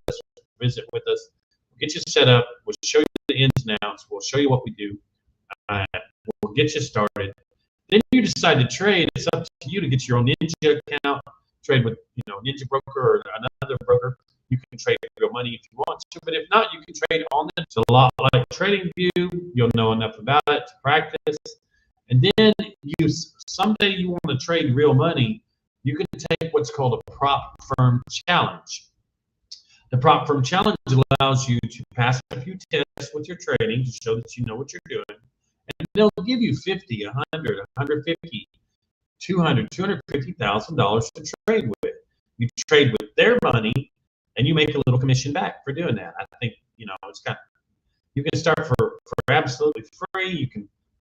visit with us. We'll get you set up. We'll show you the ins and outs. We'll show you what we do. We'll get you started. Then you decide to trade. It's up to you to get your own Ninja account. Trade with Ninja Broker or another broker. You can trade real money if you want to, but if not, you can trade on it. It's a lot like TradingView. You'll know enough about it to practice. And then someday you want to trade real money, you can take what's called a prop firm challenge. The prop firm challenge allows you to pass a few tests with your trading to show that you know what you're doing. And they'll give you $50, $100, $150, $200, $250,000 to trade with. You trade with their money, and you make a little commission back for doing that. I think it's you can start for absolutely free. You can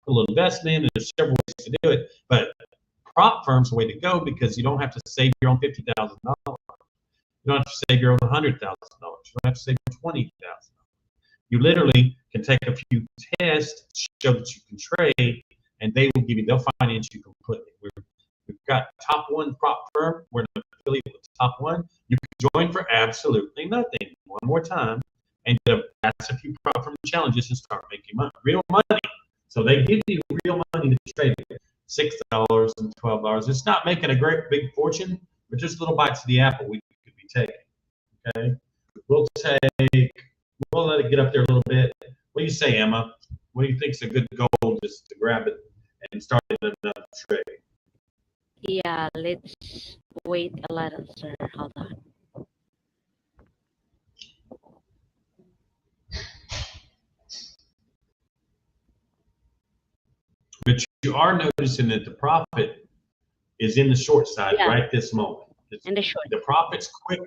put a little investment in. There's several ways to do it, but prop firm's the way to go because you don't have to save your own $50,000. You don't have to save your own $100,000. You don't have to save $20,000. You literally can take a few tests, show that you can trade, and they'll finance you completely. We've got top 1 prop firm. We're an affiliate with top 1. You can join for absolutely nothing. One more time, and pass a few prop firm challenges and start making money, real money. So they give you real money to trade with, $6 and $12. It's not making a great big fortune, but just little bites of the apple we could be taking. Okay, we'll let it get up there a little bit. What do you say, Emma? What do you think's a good goal just to grab it and start another trade? Yeah, let's wait a little, sir. Hold on. But you are noticing that the profit is in the short side right this moment. In the short. The profit's quick.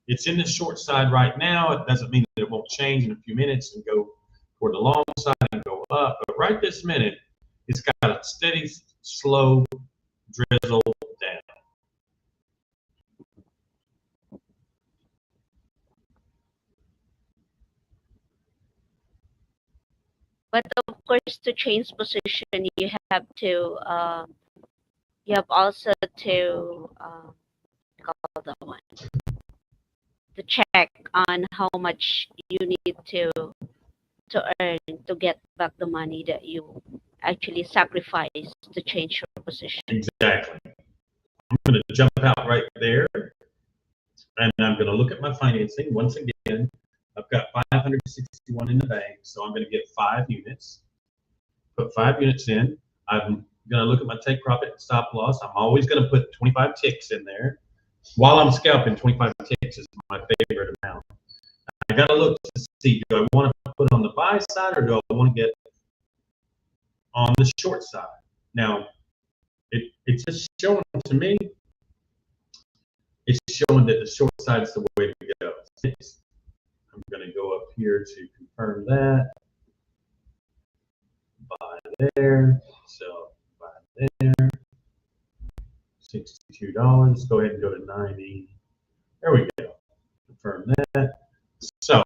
It's in the short side right now. It doesn't mean that it won't change in a few minutes and go toward the long side and go up. But right this minute, it's got a steady, slow drizzle down. But of course, to change position, you have also to call that one, to check on how much you need to earn to get back the money that you actually sacrifice to change your position. Exactly. I'm going to jump out right there, and I'm going to look at my financing. Once again, I've got 561 in the bank, so I'm going to get 5 units. Put 5 units in. I'm going to look at my take profit and stop loss. I'm always going to put 25 ticks in there. While I'm scalping, 25 ticks is my favorite amount. I got to look to see, do I want to put on the buy side or do I want to get on the short side? Now, it's just showing to me, it's showing that the short side is the way to go. I'm going to go up here to confirm that. Buy there, sell, buy there. $62. Go ahead and go to 90. There we go. Confirm that. So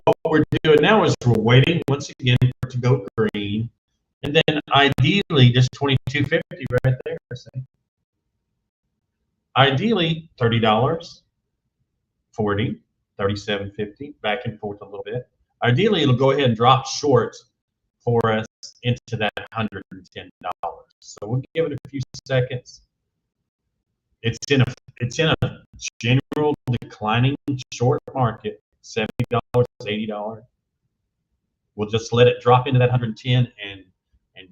what we're doing now is we're waiting once again for it to go green, and then ideally just 22.50 right there. Say. Ideally $30, 40, 37.50, back and forth a little bit. Ideally, it'll go ahead and drop short for us into that $110. So we'll give it a few seconds. It's in a general declining short market, $70, $80. We'll just let it drop into that 110 and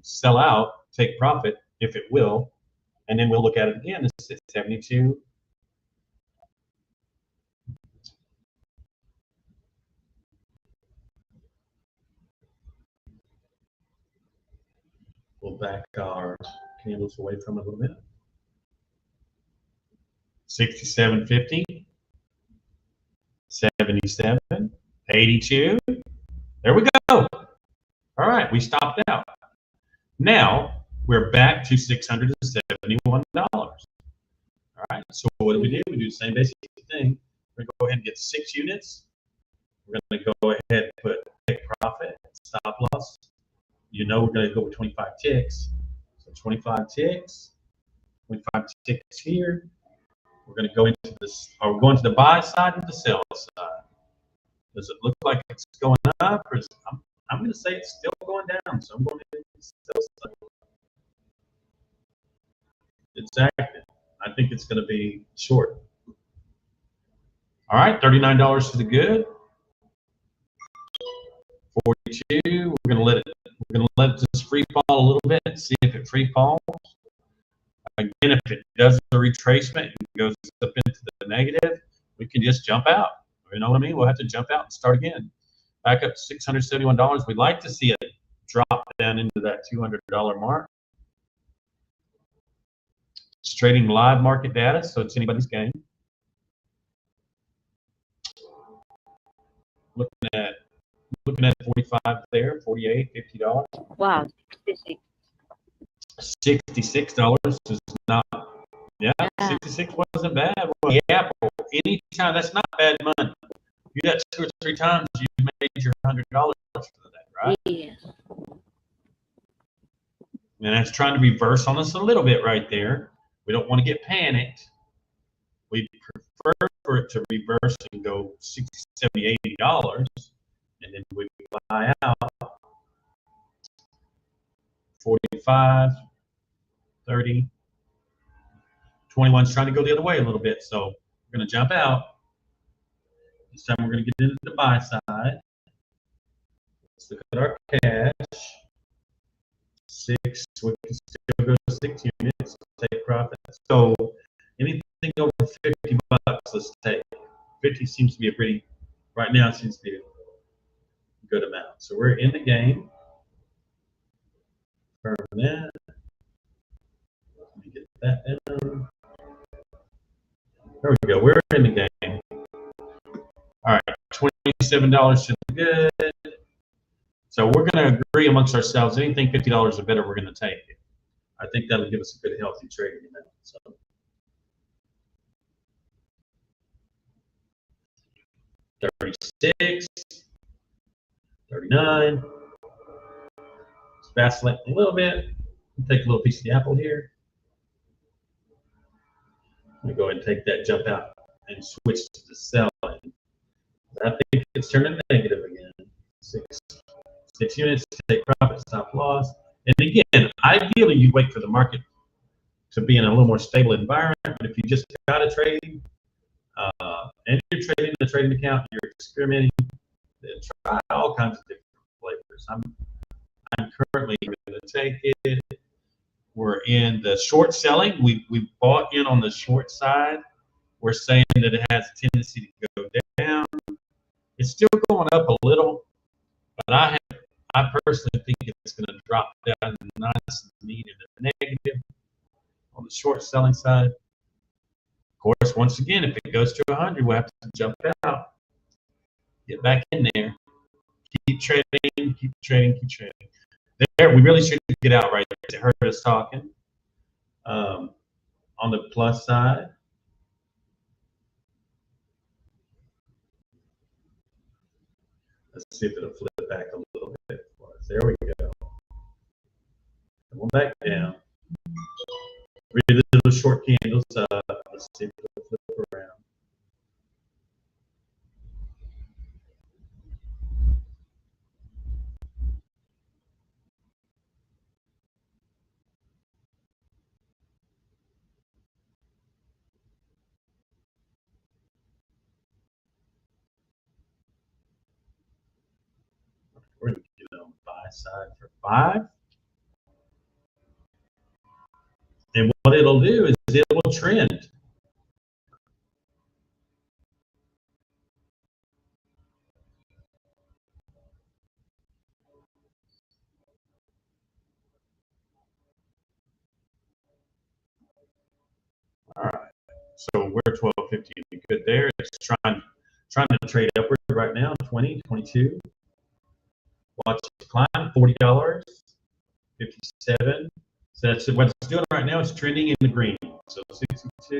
sell out, take profit if it will, and then we'll look at it again. It's at 72. We'll back our candles away from it a little bit. 67.50, 77, 82. There we go. All right, we stopped out. Now we're back to $671. All right, so what do? We do the same basic thing. We're going to go ahead and get 6 units. We're going to go ahead and put take profit, stop loss. You know we're going to go with 25 ticks. So 25 ticks, 25 ticks here. We're going to go into this, or we're going to the buy side and the sell side. Does it look like it's going up, or I'm going to say it's still going down? So I'm going to the sell side. It's active. I think it's going to be short. All right, $39 to the good. 42. We're going to let it just free fall a little bit and see if it free falls. Again, if it does the retracement and goes up into the negative, we can just jump out. You know what I mean? We'll have to jump out and start again. Back up to $671. We'd like to see it drop down into that $200 mark. It's trading live market data, so it's anybody's game. Looking at 45 there, 48, $50. Wow, 66. $66 is not, yeah, 66 wasn't bad. Well, yeah, anytime, that's not bad money. You do that 2 or 3 times, you made your $100 for that, right? Yes. And that's trying to reverse on us a little bit right there. We don't want to get panicked. We prefer for it to reverse and go $60, $70, $80, and then we buy out 45, 30, 21's trying to go the other way a little bit, so we're going to jump out. This time we're going to get into the buy side. Let's look at our cash. 6, we can still go to 6 units, take profit. So anything over 50 bucks, let's take. 50 seems to be a pretty, right now it seems to be a good amount. So we're in the game. Confirm that. Let me get that down. There we go. We're in the game. All right, $27 to the good. So we're going to agree amongst ourselves. Anything $50 or better, we're going to take it. I think that'll give us a good, healthy trading amount. So. $36, $39. Let's vacillate a little bit. Take a little piece of the apple here. I'm going to go ahead and take that jump out and switch to the selling. I think it's turning negative again. 6 units to take profit, stop loss. And again, ideally, you wait for the market to be in a little more stable environment. But if you just got a trade and you're trading in a trading account, you're experimenting, then try all kinds of different flavors. I'm currently going to take it. We're in the short selling. We bought in on the short side. We're saying that it has a tendency to go down. It's still going up a little, but I personally think it's going to drop down nice and neat in the negative on the short selling side. Of course, once again, if it goes to 100, we'll have to jump out, get back in there, keep trading, keep trading, keep trading. There, we really should get out right there. It heard us talking. On the plus side, let's see if it'll flip back a little bit for us. There we go. Come on back down. Really little short candles. Let's see if it'll flip around. We're going to get it on the buy side for 5. And what it'll do is it will trend. All right. So we're 12.50 good there. It's trying to trade upward right now, 20, 22. Watch it climb, $40, 57. So that's what it's doing right now. It's trending in the green. So 62,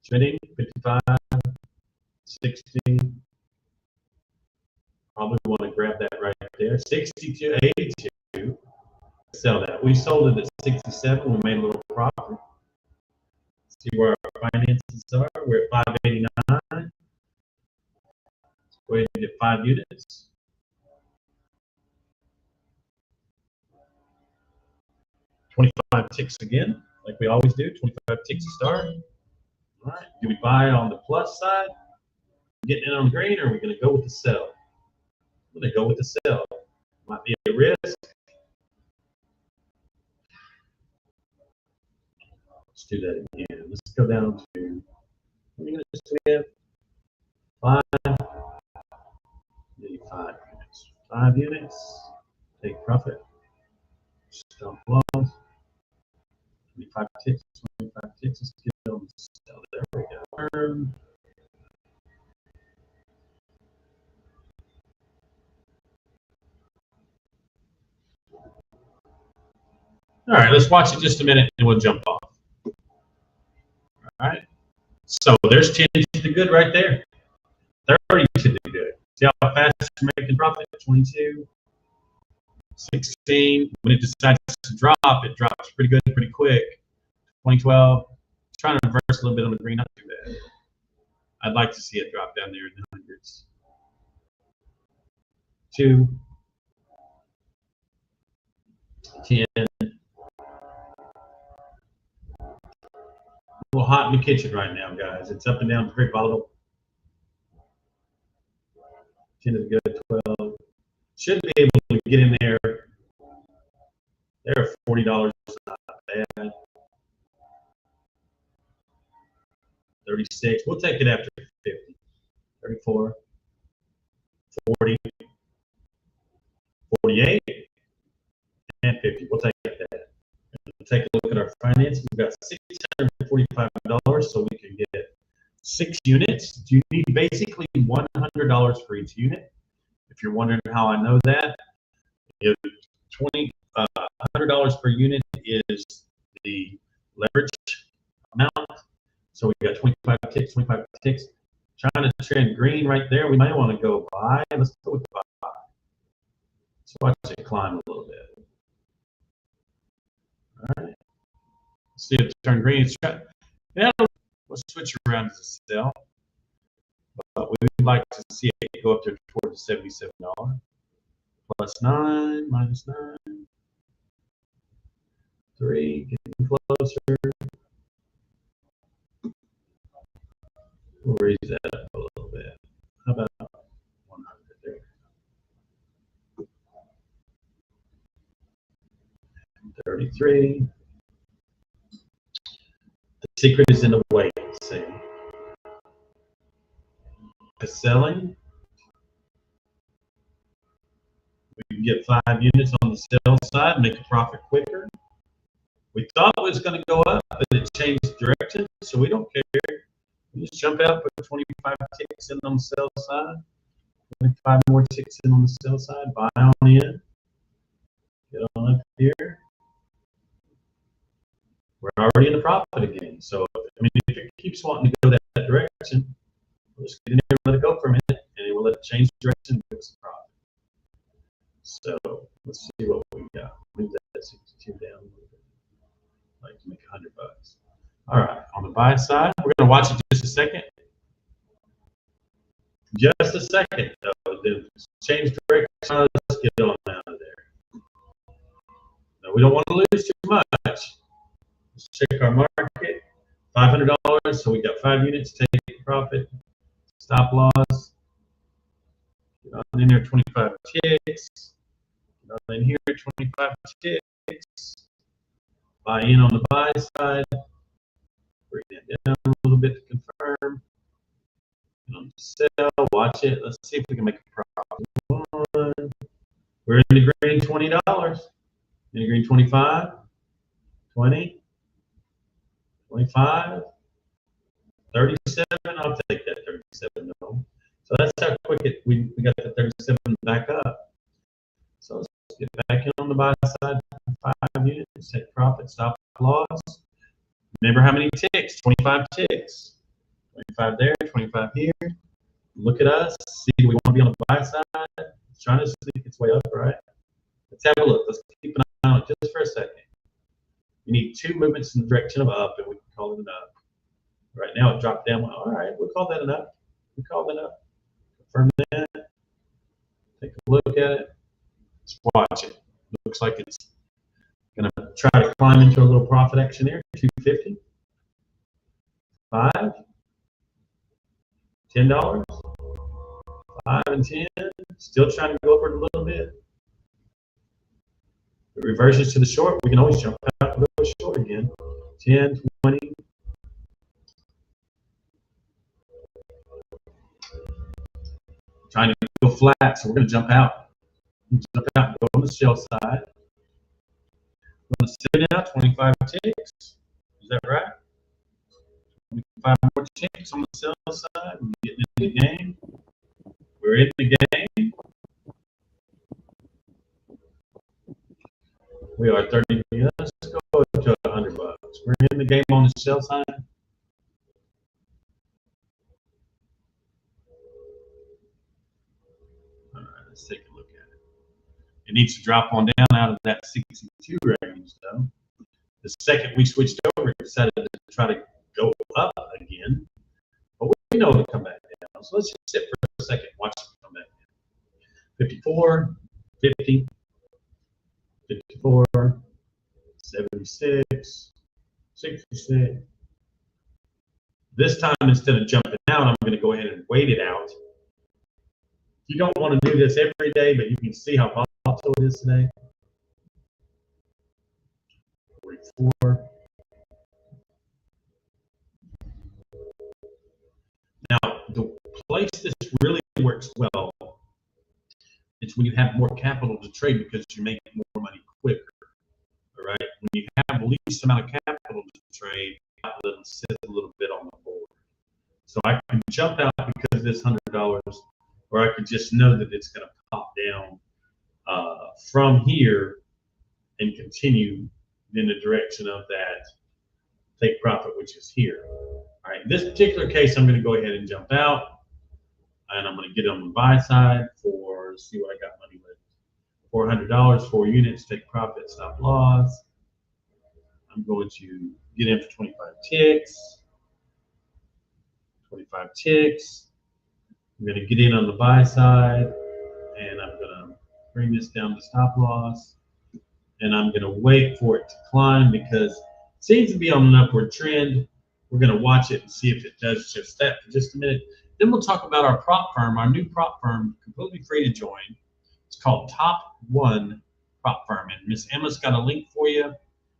trending, 55, 60. Probably want to grab that right there. 62, 82. Sell that. We sold it at 67. We made a little profit. See where our finances are. We're at 589. Let's go ahead and get 5 units. 25 ticks again, like we always do. 25 ticks to start. All right. Do we buy on the plus side, getting in on green, or are we going to go with the sell? I'm going to go with the sell. Might be a risk. Let's do that again. Let's go down to, what units do we have? 5. Maybe 5 units. 5 units. Take profit. Stop loss. 25 ticks. 25 ticks. Let's get on the sell. There we go. All right, let's watch it just a minute and we'll jump off. All right. So there's 10 to the good right there. 30 to the good. See how fast you're making profit? 22, 16. When it decides to drop, it drops pretty good, pretty quick. 2012. Trying to reverse a little bit on the green, not too bad. I'd like to see it drop down there in the hundreds. 2, 10. A little hot in the kitchen right now, guys. It's up and down, very volatile. 10 is good, 12. Should be able to get in there. There, $40 is not bad. 36. We'll take it after 50. 34. 40. 48. And 50. We'll take that. We'll take a look at our finance. We've got $645, so we can get 6 units. You need basically $100 for each unit. If you're wondering how I know that, if $100 per unit is the leverage amount. So we got 25 ticks, 25 ticks. Trying to trend green right there. We might want to go buy. Let's go with buy. So watch it climb a little bit. All right. Let's see if it turn green. Yeah, we'll switch around to sell. But we would like to see it go up there towards $77. Plus 9, minus 9. 3, getting closer. We'll raise that up a little bit. How about 100 there? 33. The secret is in the wait. See, the selling. We can get 5 units on the sell side, make a profit quicker. We thought it was going to go up, but it changed direction, so we don't care. We just jump out, put 25 ticks in on the sell side, 25 more ticks in on the sell side, buy on in, get on up here. We're already in the profit again. So, I mean, if it keeps wanting to go that direction, we'll just get in there and let it go for a minute, and it will let it change direction and give us a profit. So, let's see what we got. Move that 62 down a little bit. I'd like to make $100. All right, on the buy side, we're going to watch it just a second. Just a second, though. Then change direction. Let's get on out of there. Now, we don't want to lose too much. Let's check our market. $500. So we got 5 units. Take profit. Stop loss. Get on in there. 25 ticks. Get on in here. 25 ticks. Buy in on the buy side. Bring that down a little bit to confirm. And on the sell, watch it. Let's see if we can make a profit. We're in the green, $20. In the green, 25, 20, 25, 37. I'll take that 37. No. So that's how quick we got the 37 back up. So let's get back in on the buy side. 5 units, take profit, stop loss. Remember how many ticks? 25 ticks. 25 there, 25 here. Look at us. See, do we want to be on the buy side? It's trying to sneak its way up, right? Let's have a look. Let's keep an eye on it just for a second. You need 2 movements in the direction of up, and we can call it an up. Right now, it dropped down. All right, we'll call that an up. We call that up. Confirm that. Take a look at it. Let's watch it. Looks like it's going to try to climb into a little profit action here. 250. 5. $10. 5 and 10. Still trying to go over it a little bit. If it reverses to the short, we can always jump out and go short again. 10, 20. Trying to go flat, so we're going to jump out. Jump out and go on the sell side. We're going to sit now, 25 ticks. Is that right? 25 more ticks on the sell side. We're getting in the game. We're in the game. We are 30. Let's go to $100. We're in the game on the sell side. All right, let's take a look at it. It needs to drop on down out of that 62 range, though. The second we switched over, it decided to try to go up again. But we know it'll come back down. So let's just sit for a second, watch it come back down. 54, 50, 54, 76, 66. This time, instead of jumping out, I'm going to go ahead and wait it out. You don't want to do this every day, but you can see how volatile it is today. 44. Now, the place this really works well is when you have more capital to trade because you make more money quicker. All right? When you have the least amount of capital to trade, let them sit a little bit on the board. So I can jump out because of this $100, or I could just know that it's going to pop down from here and continue in the direction of that take profit, which is here. All right, in this particular case, I'm going to go ahead and jump out, and I'm going to get on the buy side for, let's see what I got money with. $400, 4 units, take profit, stop loss. I'm going to get in for 25 ticks. 25 ticks. I'm going to get in on the buy side, and I'm going to bring this down to stop loss. and I'm going to wait for it to climb because it seems to be on an upward trend. We're going to watch it and see if it does just that for just a minute. Then we'll talk about our prop firm, our new prop firm, completely free to join. It's called Top One Prop Firm, and Miss Emma's got a link for you.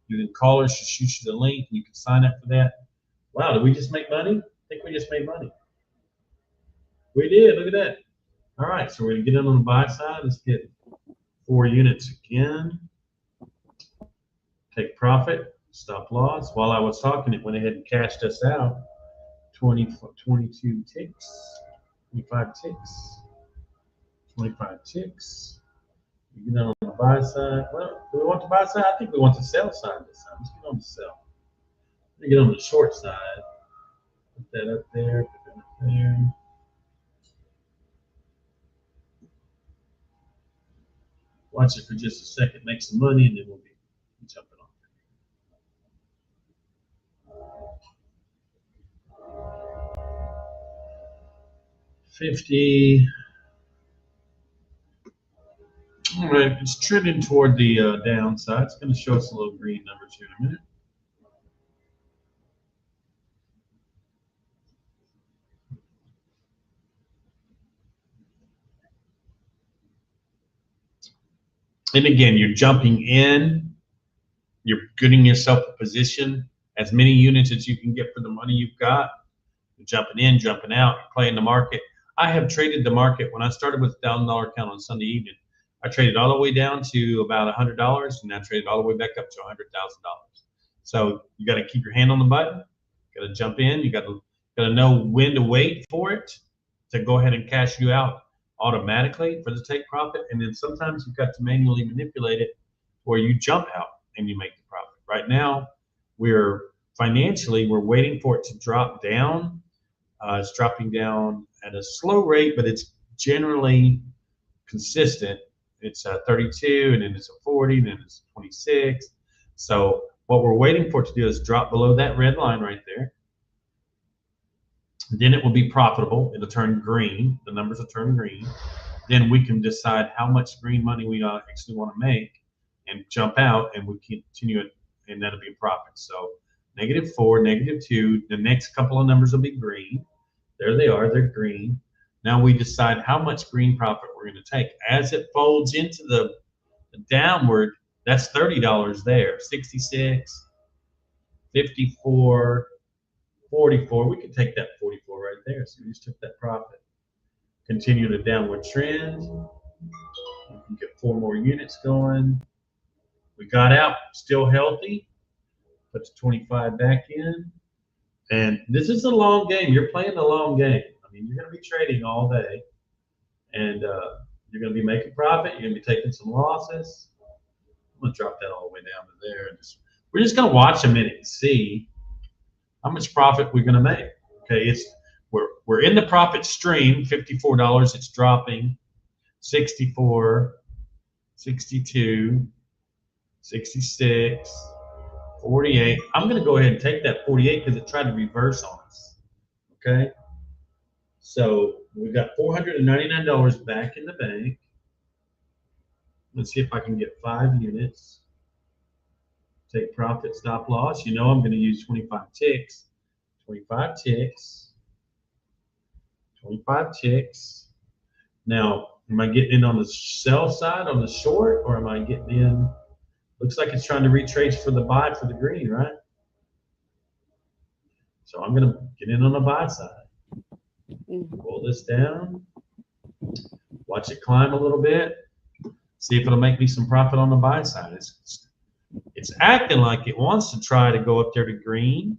You can call her, she'll shoot you the link, and you can sign up for that. Wow, did we just make money? I think we just made money. We did, look at that. All right, so we're going to get in on the buy side. Let's get 4 units again. Take profit, stop loss. While I was talking, it went ahead and cashed us out. 22 ticks, 25 ticks, 25 ticks. You get on the buy side. Well, do we want the buy side? I think we want the sell side this time. Let's get on the sell. Let me get on the short side. Put that up there, put that up there. Watch it for just a second, make some money, and then we'll be jumping on. 50. All right, it's trending toward the downside. It's going to show us a little green numbers here in a minute. And again, you're jumping in, you're getting yourself a position, as many units as you can get for the money you've got. You're jumping in, jumping out, you're playing the market. I have traded the market when I started with a $1,000 account on Sunday evening. I traded all the way down to about $100, and I traded all the way back up to $100,000. So you got to keep your hand on the button. You got to jump in. You got to know when to wait for it to go ahead and cash you out automatically for the take profit, and then sometimes you've got to manually manipulate it where you jump out and you make the profit. Right now, we're waiting for it to drop down. It's dropping down at a slow rate, but it's generally consistent. It's 32, and then it's a 40, and then it's 26. So what we're waiting for it to do is drop below that red line right there. Then it will be profitable. It'll turn green. The numbers will turn green. Then we can decide how much green money we actually want to make and jump out, and we continue it, and that'll be a profit. So -4, -2. The next couple of numbers will be green. There they are. They're green. Now we decide how much green profit we're going to take. As it folds into the downward, that's $30 there. 66, 54, 44. We could take that 44 right there. So we just took that profit. Continue the downward trend. You can get 4 more units going. We got out, still healthy. Put the 25 back in. And this is a long game. You're playing the long game. I mean, you're going to be trading all day, and you're going to be making profit. You're going to be taking some losses. I'm going to drop that all the way down to there. We're just going to watch a minute and see how much profit we're going to make. Okay, we're in the profit stream. $54. It's dropping. 64, 62, 66. 48. I'm going to go ahead and take that 48 because it tried to reverse on us. Okay. So we got $499 back in the bank. Let's see if I can get 5 units. Take profit, stop loss. You know I'm going to use 25 ticks. 25 ticks. 25 ticks. Now, am I getting in on the sell side, on the short, or am I getting in? Looks like it's trying to retrace for the buy for the green, right? So I'm going to get in on the buy side. Pull this down. Watch it climb a little bit. See if it'll make me some profit on the buy side. It's acting like it wants to try to go up there to green,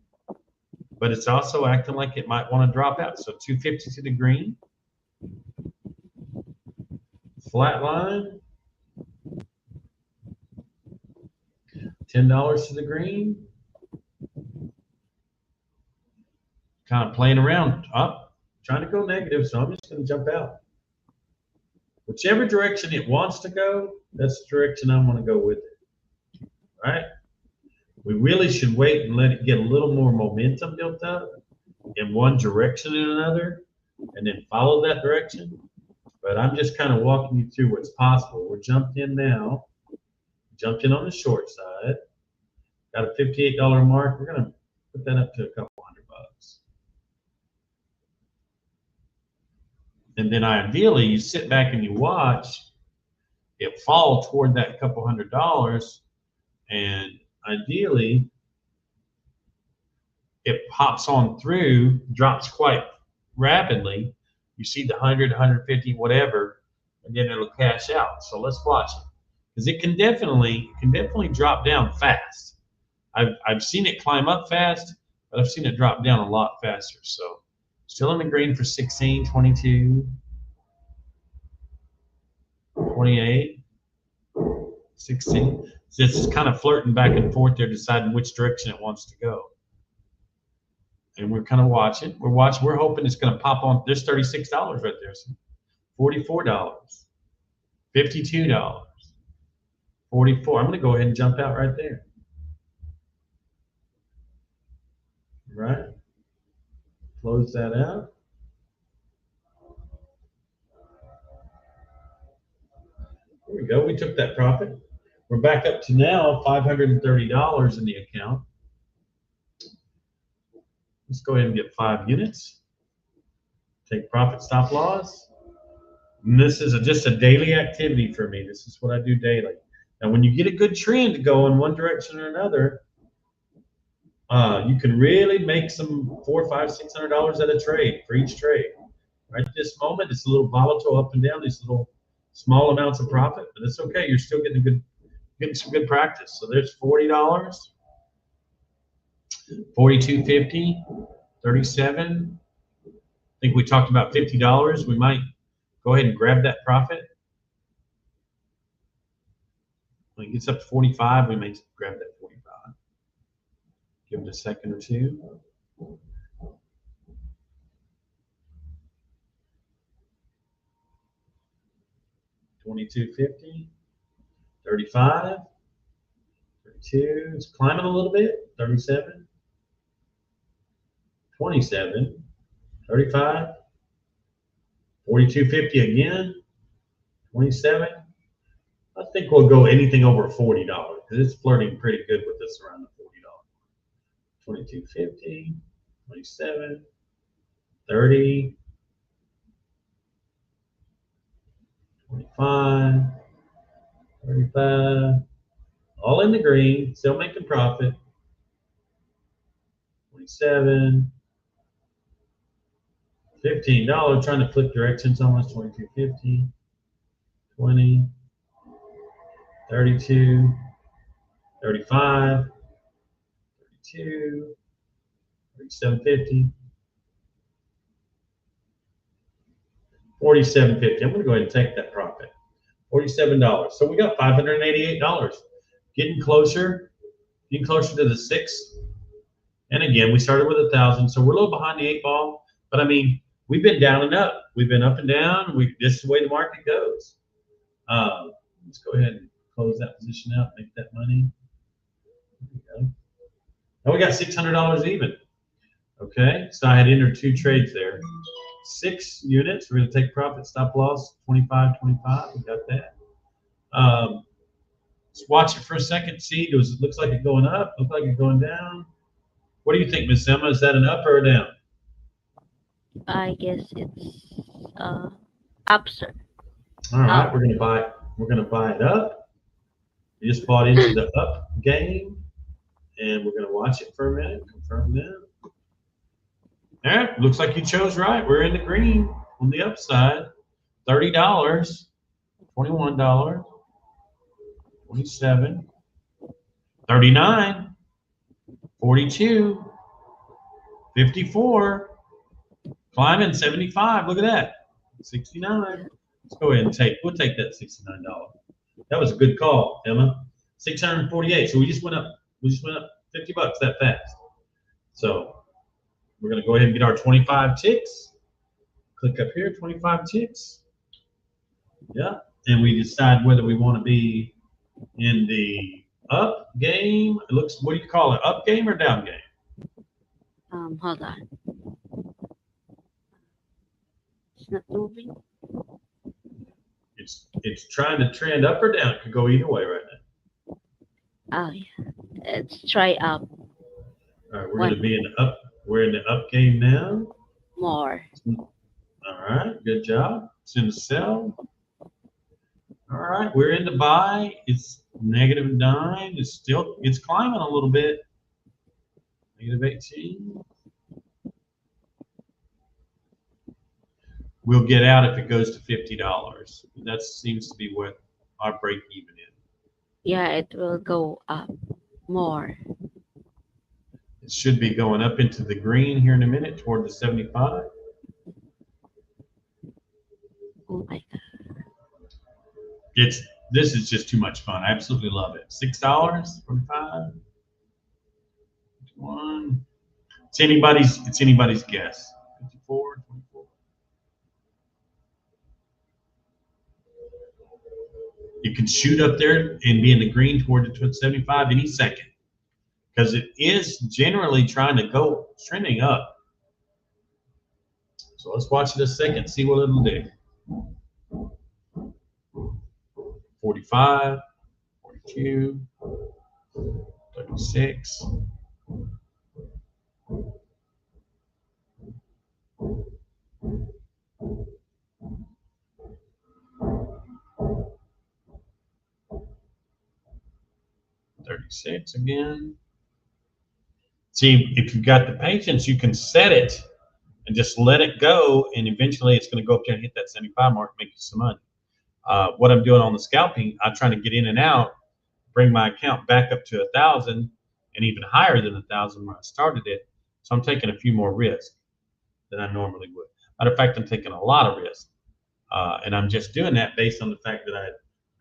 but it's also acting like it might want to drop out. So 250 to the green. Flat line. $10 to the green. Kind of playing around up, trying to go negative, so I'm just going to jump out. Whichever direction it wants to go, that's the direction I want to go with it. All right? We really should wait and let it get a little more momentum built up in one direction and another, and then follow that direction. But I'm just kind of walking you through what's possible. We're jumped in now. Jumped in on the short side. Got a $58 mark. We're going to put that up to a couple $100. And then ideally, you sit back and you watch it fall toward that couple $100, and ideally, it pops on through, drops quite rapidly. You see the 100, 150, whatever, and then it'll cash out. So let's watch it, because it can definitely drop down fast. I've seen it climb up fast, but I've seen it drop down a lot faster. So still in the green for 16, 22, 28, 16. So it's kind of flirting back and forth there, deciding which direction it wants to go. And we're kind of watching. We're hoping it's going to pop on. There's $36 right there. So $44, $52, 44. I'm going to go ahead and jump out right there. Right. Close that out. There we go. We took that profit. We're back up to now $530 in the account. Let's go ahead and get 5 units. Take profit stop loss. And this is just a daily activity for me. This is what I do daily. Now, when you get a good trend to go in one direction or another, you can really make some $400, $500, $600 at a trade for each trade. Right at this moment, it's a little volatile up and down, these little small amounts of profit, but it's okay. You're still getting some good practice. So there's $40, $42.50, $37. I think we talked about $50. We might go ahead and grab that profit. When it gets up to 45, we may grab that 45. Give it a second or two. $22.50, $35, $32. It's climbing a little bit. $37, $27, $35, $42.50 again. $27. I think we'll go anything over $40 because it's flirting pretty good with us around the $40. $22.50, $27, $30, $25, $35, all in the green, still making profit. $27, $15, trying to flip directions almost. $22.50, $20, $32, $35, $32, $37.50, $47.50. I'm going to go ahead and take that profit. $47. So we got $588. Getting closer to the 6. And again, we started with 1,000, so we're a little behind the 8 ball. But I mean, we've been down and up. We've been up and down. This is the way the market goes. Let's go ahead and close that position out, make that money. There we go. Now we got $600 even. Okay, so I had entered 2 trades there. 6 units. We're going to take profit stop loss 25, 25. We got that. Let's watch it for a second. See, it looks like it's going up. Looks like it's going down. What do you think, Miss Emma? Is that an up or a down? I guess it's up, sir. All right, we're gonna buy it up. We just bought into the up game, and we're gonna watch it for a minute. Confirm that. All right, looks like you chose right. We're in the green on the upside. $30, $21, $27, $39, $42, $54, climbing $75. Look at that. $69. Let's go ahead and we'll take that $69. That was a good call, Emma. $648. So we just went up $50 that fast. So we're gonna go ahead and get our 25 ticks. Click up here, 25 ticks. Yeah. And we decide whether we want to be in the up game. It looks, what do you call it? Up game or down game? Hold on. It's not moving. It's trying to trend up or down. It could go either way right now. Oh, yeah. Let's try up All right, we're going to one be in the up. We're in the up game now. more. All right, good job. It's in the sell. All right, we're in the buy. It's -9. It's climbing a little bit. -18. We'll get out if it goes to $50. That seems to be what our break even is. Yeah, it will go up more. It should be going up into the green here in a minute toward the 75. Oh my God. This is just too much fun. I absolutely love it. $6.45. One. It's anybody's guess. 54, 24. You can shoot up there and be in the green toward the 75 any second, because it is generally trying to go trending up. So let's watch it a second, see what it'll do. 45, 42, 36. $36 again. See, if you've got the patience, you can set it and just let it go, and eventually it's going to go up there and hit that 75 mark, make you some money. What I'm doing on the scalping, I'm trying to get in and out, bring my account back up to 1,000 and even higher than 1,000 when I started it. So I'm taking a few more risks than I normally would. Matter of fact, I'm taking a lot of risk, and I'm just doing that based on the fact that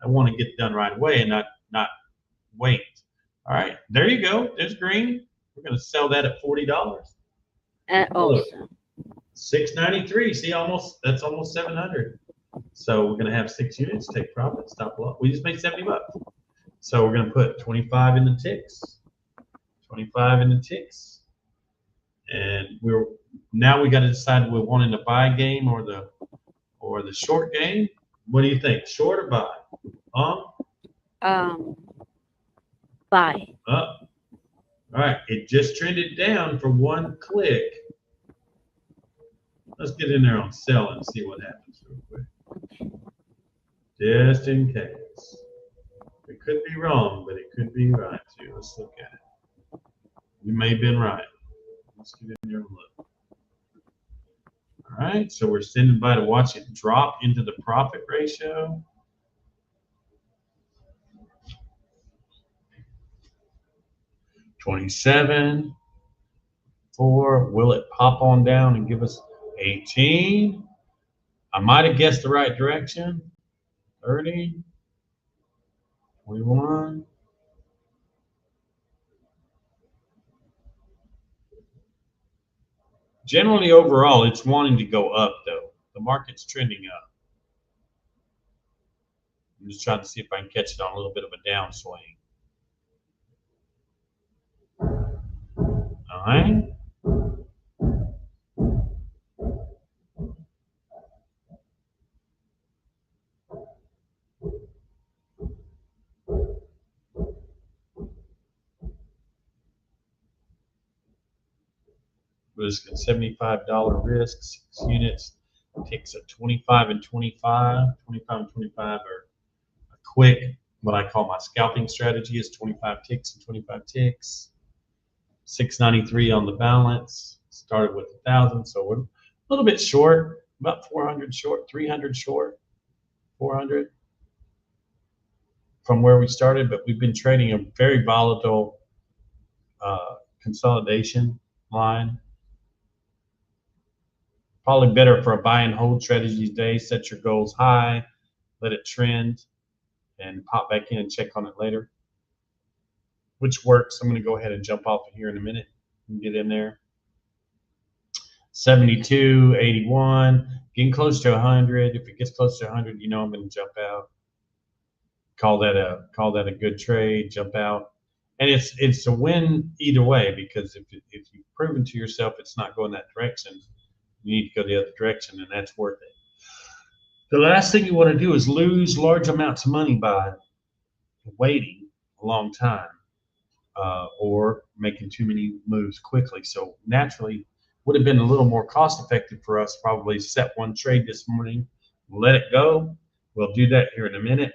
I want to get it done right away and not wait. All right, there you go. There's green. We're going to sell that at $40. Awesome. $6.93. See, that's almost 700. So we're going to have 6 units. Take profit. Stop loss. We just made $70. So we're going to put 25 in the ticks. 25 in the ticks. And now we got to decide if we're wanting to buy game or the short game. What do you think? Short or buy? Buy. Up. All right, it just trended down for one click. Let's get in there on sell and see what happens real quick. Just in case. It could be wrong, but it could be right too. Let's look at it. You may have been right. Let's get in there and look. All right, so we're standing by to watch it drop into the profit ratio. $27, $4. Will it pop on down and give us 18? I might have guessed the right direction. 30, 21. Generally, overall, it's wanting to go up, though. The market's trending up. I'm just trying to see if I can catch it on a little bit of a downswing. All right. Risk at $75 risk, 6 units. Takes a 25 and 25. 25 and 25 are a quick, what I call my scalping strategy is 25 ticks and 25 ticks. 693 on the balance. Started with 1,000, so we're a little bit short, about 400 short, 300 short, 400 from where we started, but we've been trading a very volatile consolidation line. Probably better for a buy and hold strategy these days. Set your goals high, let it trend, and pop back in and check on it later, which works. I'm going to go ahead and jump off here in a minute and get in there. 72, 81, getting close to 100. If it gets close to 100, you know I'm going to jump out. Call that a good trade. Jump out, and it's a win either way, because if you've proven to yourself it's not going that direction, you need to go the other direction, and that's worth it. The last thing you want to do is lose large amounts of money by waiting a long time. or making too many moves quickly. So naturally, would have been a little more cost effective for us probably set one trade this morning, let it go. We'll do that here in a minute.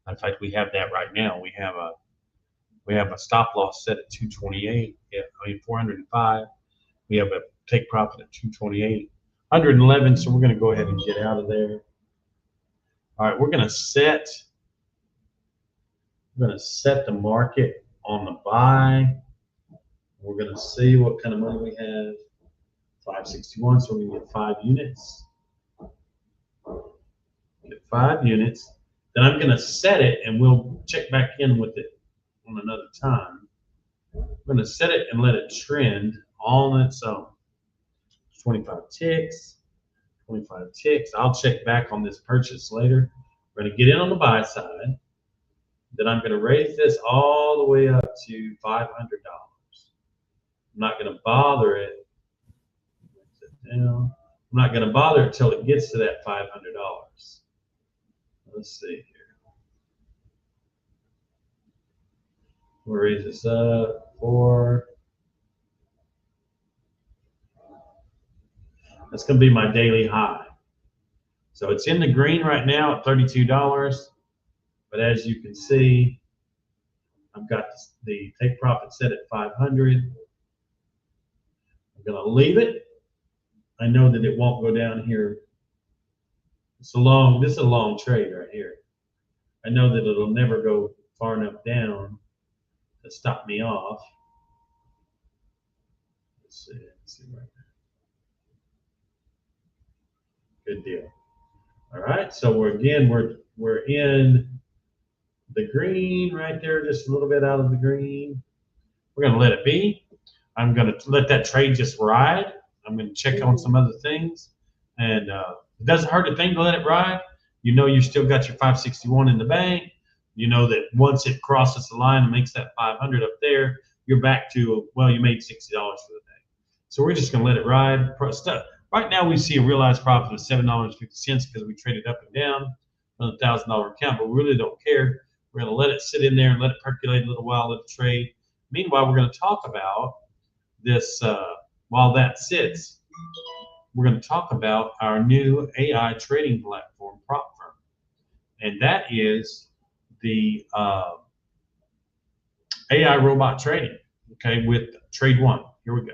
In fact, we have that right now. We have a stop loss set at 228. Yeah, 405. We have a take profit at 228, 111. So we're going to go ahead and get out of there. All right, we're going to set the market on the buy. We're going to see what kind of money we have. 561, so we can get 5 units. Get 5 units. Then I'm going to set it, and we'll check back in with it on another time. I'm going to set it and let it trend on its own. 25 ticks. 25 ticks. I'll check back on this purchase later. We're going to get in on the buy side. Then I'm going to raise this all the way up to $500. I'm not going to bother it. I'm not going to bother it till it gets to that $500. Let's see here. We'll raise this up for. That's going to be my daily high. So it's in the green right now at $32. But as you can see, I've got the take profit set at 500. I'm going to leave it. I know that it won't go down here. This is a long trade right here. I know that it'll never go far enough down to stop me off. Let's see right there. Good deal. All right, so we're in the green right there, just a little bit out of the green. We're going to let it be. I'm going to let that trade just ride. I'm going to check on some other things. And it doesn't hurt a thing to let it ride. You know you still got your 561 in the bank. You know that once it crosses the line and makes that 500 up there, you're back to, well, you made $60 for the day. So we're just going to let it ride. Right now we see a realized profit of $7.50 because we traded up and down on a $1,000 account, but we really don't care. We're going to let it sit in there and let it percolate a little while, let it trade. Meanwhile, we're going to talk about this while that sits. We're going to talk about our new AI trading platform, PropFirm, and that is the AI robot trading. Okay, with Trade One. Here we go.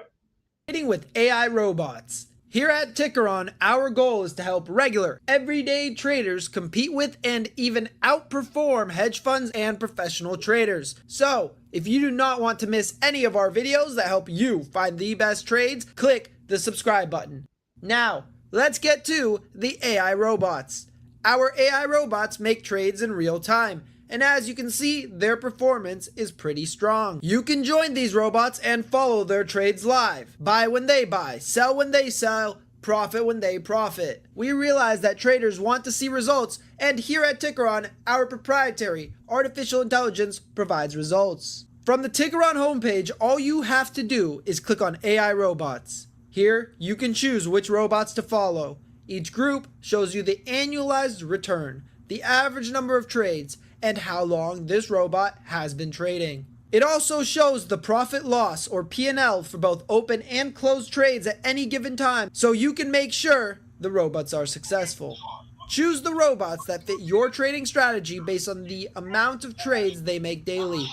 Trading with AI robots. Here at Tickeron, our goal is to help regular, everyday traders compete with and even outperform hedge funds and professional traders. So, if you do not want to miss any of our videos that help you find the best trades, click the subscribe button. Now, let's get to the AI robots. Our AI robots make trades in real time, and as you can see, their performance is pretty strong. You can join these robots and follow their trades live. Buy when they buy, sell when they sell, profit when they profit. We realize that traders want to see results, and here at Tickeron, our proprietary artificial intelligence provides results. From the Tickeron homepage, all you have to do is click on AI robots. Here, you can choose which robots to follow. Each group shows you the annualized return, the average number of trades, and how long this robot has been trading. It also shows the profit loss or P&L for both open and closed trades at any given time, so you can make sure the robots are successful. Choose the robots that fit your trading strategy based on the amount of trades they make daily.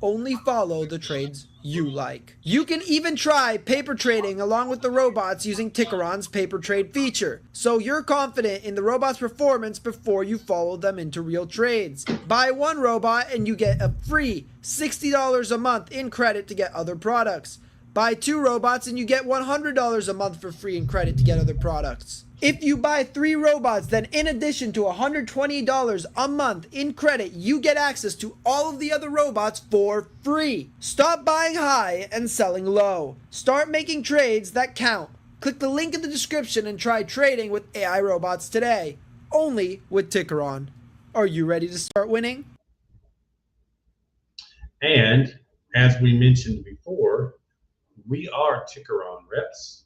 Only follow the trades you like. You can even try paper trading along with the robots using Tickeron's paper trade feature, so you're confident in the robot's performance before you follow them into real trades. Buy one robot and you get a free $60 a month in credit to get other products. Buy 2 robots and you get $100 a month for free in credit to get other products. If you buy 3 robots, then in addition to $120 a month in credit, you get access to all of the other robots for free. Stop buying high and selling low. Start making trades that count. Click the link in the description and try trading with AI robots today. Only with Tickeron. Are you ready to start winning? And as we mentioned before, we are Tickeron reps.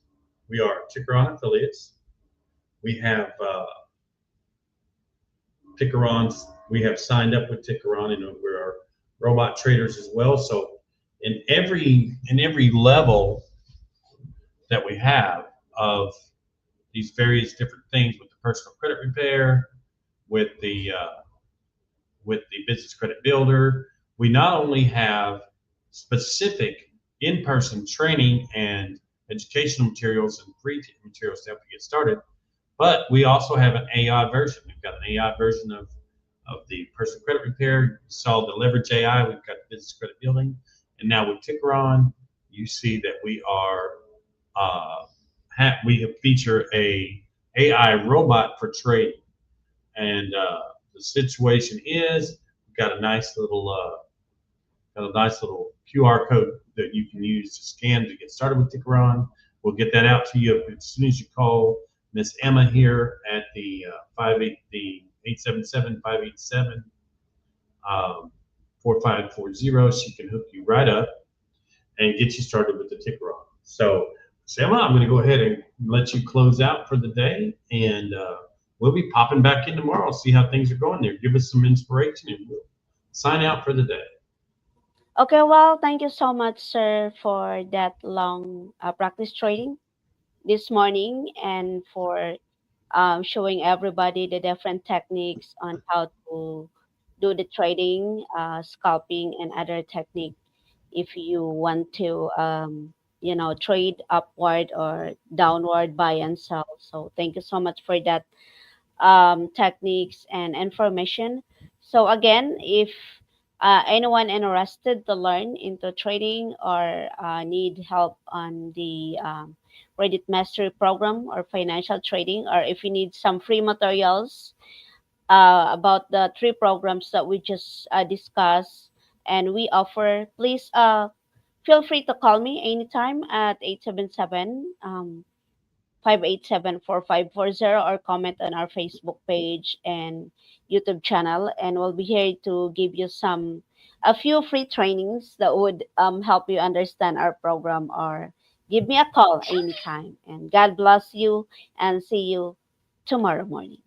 We are Tickeron affiliates. We have Tickerons. We have signed up with Tickeron, and robot traders as well. So in every level that we have of these various different things, with the personal credit repair, with the business credit builder, we not only have specific in-person training and educational materials and free materials to help you get started, but we also have an AI version. We've got an AI version of the personal credit repair. You saw the leverage AI. We've got the business credit building, and now with Tickeron, you see that we have featured a AI robot for trading. And the situation is, we've got a nice little QR code that you can use to scan to get started with Tickeron. We'll get that out to you as soon as you call Miss Emma here at the 877-587-4540. She can hook you right up and get you started with the Tickeron. So, Emma, I'm going to go ahead and let you close out for the day, and we'll be popping back in tomorrow, see how things are going there. Give us some inspiration, and we'll sign out for the day. Okay, well, thank you so much, sir, for that long practice trading this morning, and for showing everybody the different techniques on how to do the trading, scalping, and other technique if you want to trade upward or downward, buy and sell. So thank you so much for that techniques and information. So again, if anyone interested to learn into trading or need help on the Reddit Mastery Program or financial trading, or if you need some free materials about the 3 programs that we just discussed and we offer, please feel free to call me anytime at 877-587-4540, or comment on our Facebook page and YouTube channel, and we'll be here to give you a few free trainings that would help you understand our program, or give me a call anytime. And God bless you, and see you tomorrow morning.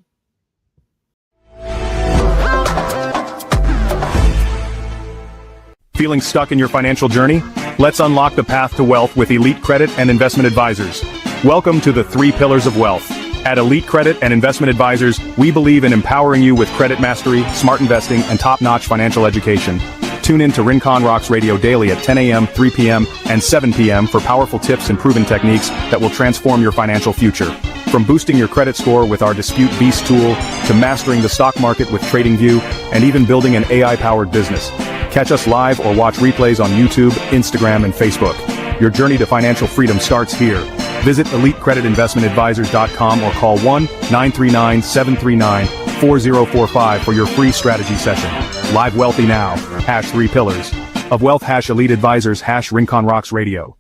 Feeling stuck in your financial journey? Let's unlock the path to wealth with Elite Credit and Investment Advisors. Welcome to the 3 pillars of wealth. At Elite Credit and Investment Advisors, we believe in empowering you with credit mastery, smart investing, and top-notch financial education. Tune in to Rincon Rocks Radio daily at 10 a.m., 3 p.m., and 7 p.m. for powerful tips and proven techniques that will transform your financial future. From boosting your credit score with our Dispute Beast tool, to mastering the stock market with TradingView, and even building an AI-powered business. Catch us live or watch replays on YouTube, Instagram, and Facebook. Your journey to financial freedom starts here. Visit EliteCreditInvestmentAdvisors.com or call 1-939-739-4045 for your free strategy session. Live wealthy now. #3 pillars of wealth. #Elite Advisors. #Rincon Rocks Radio.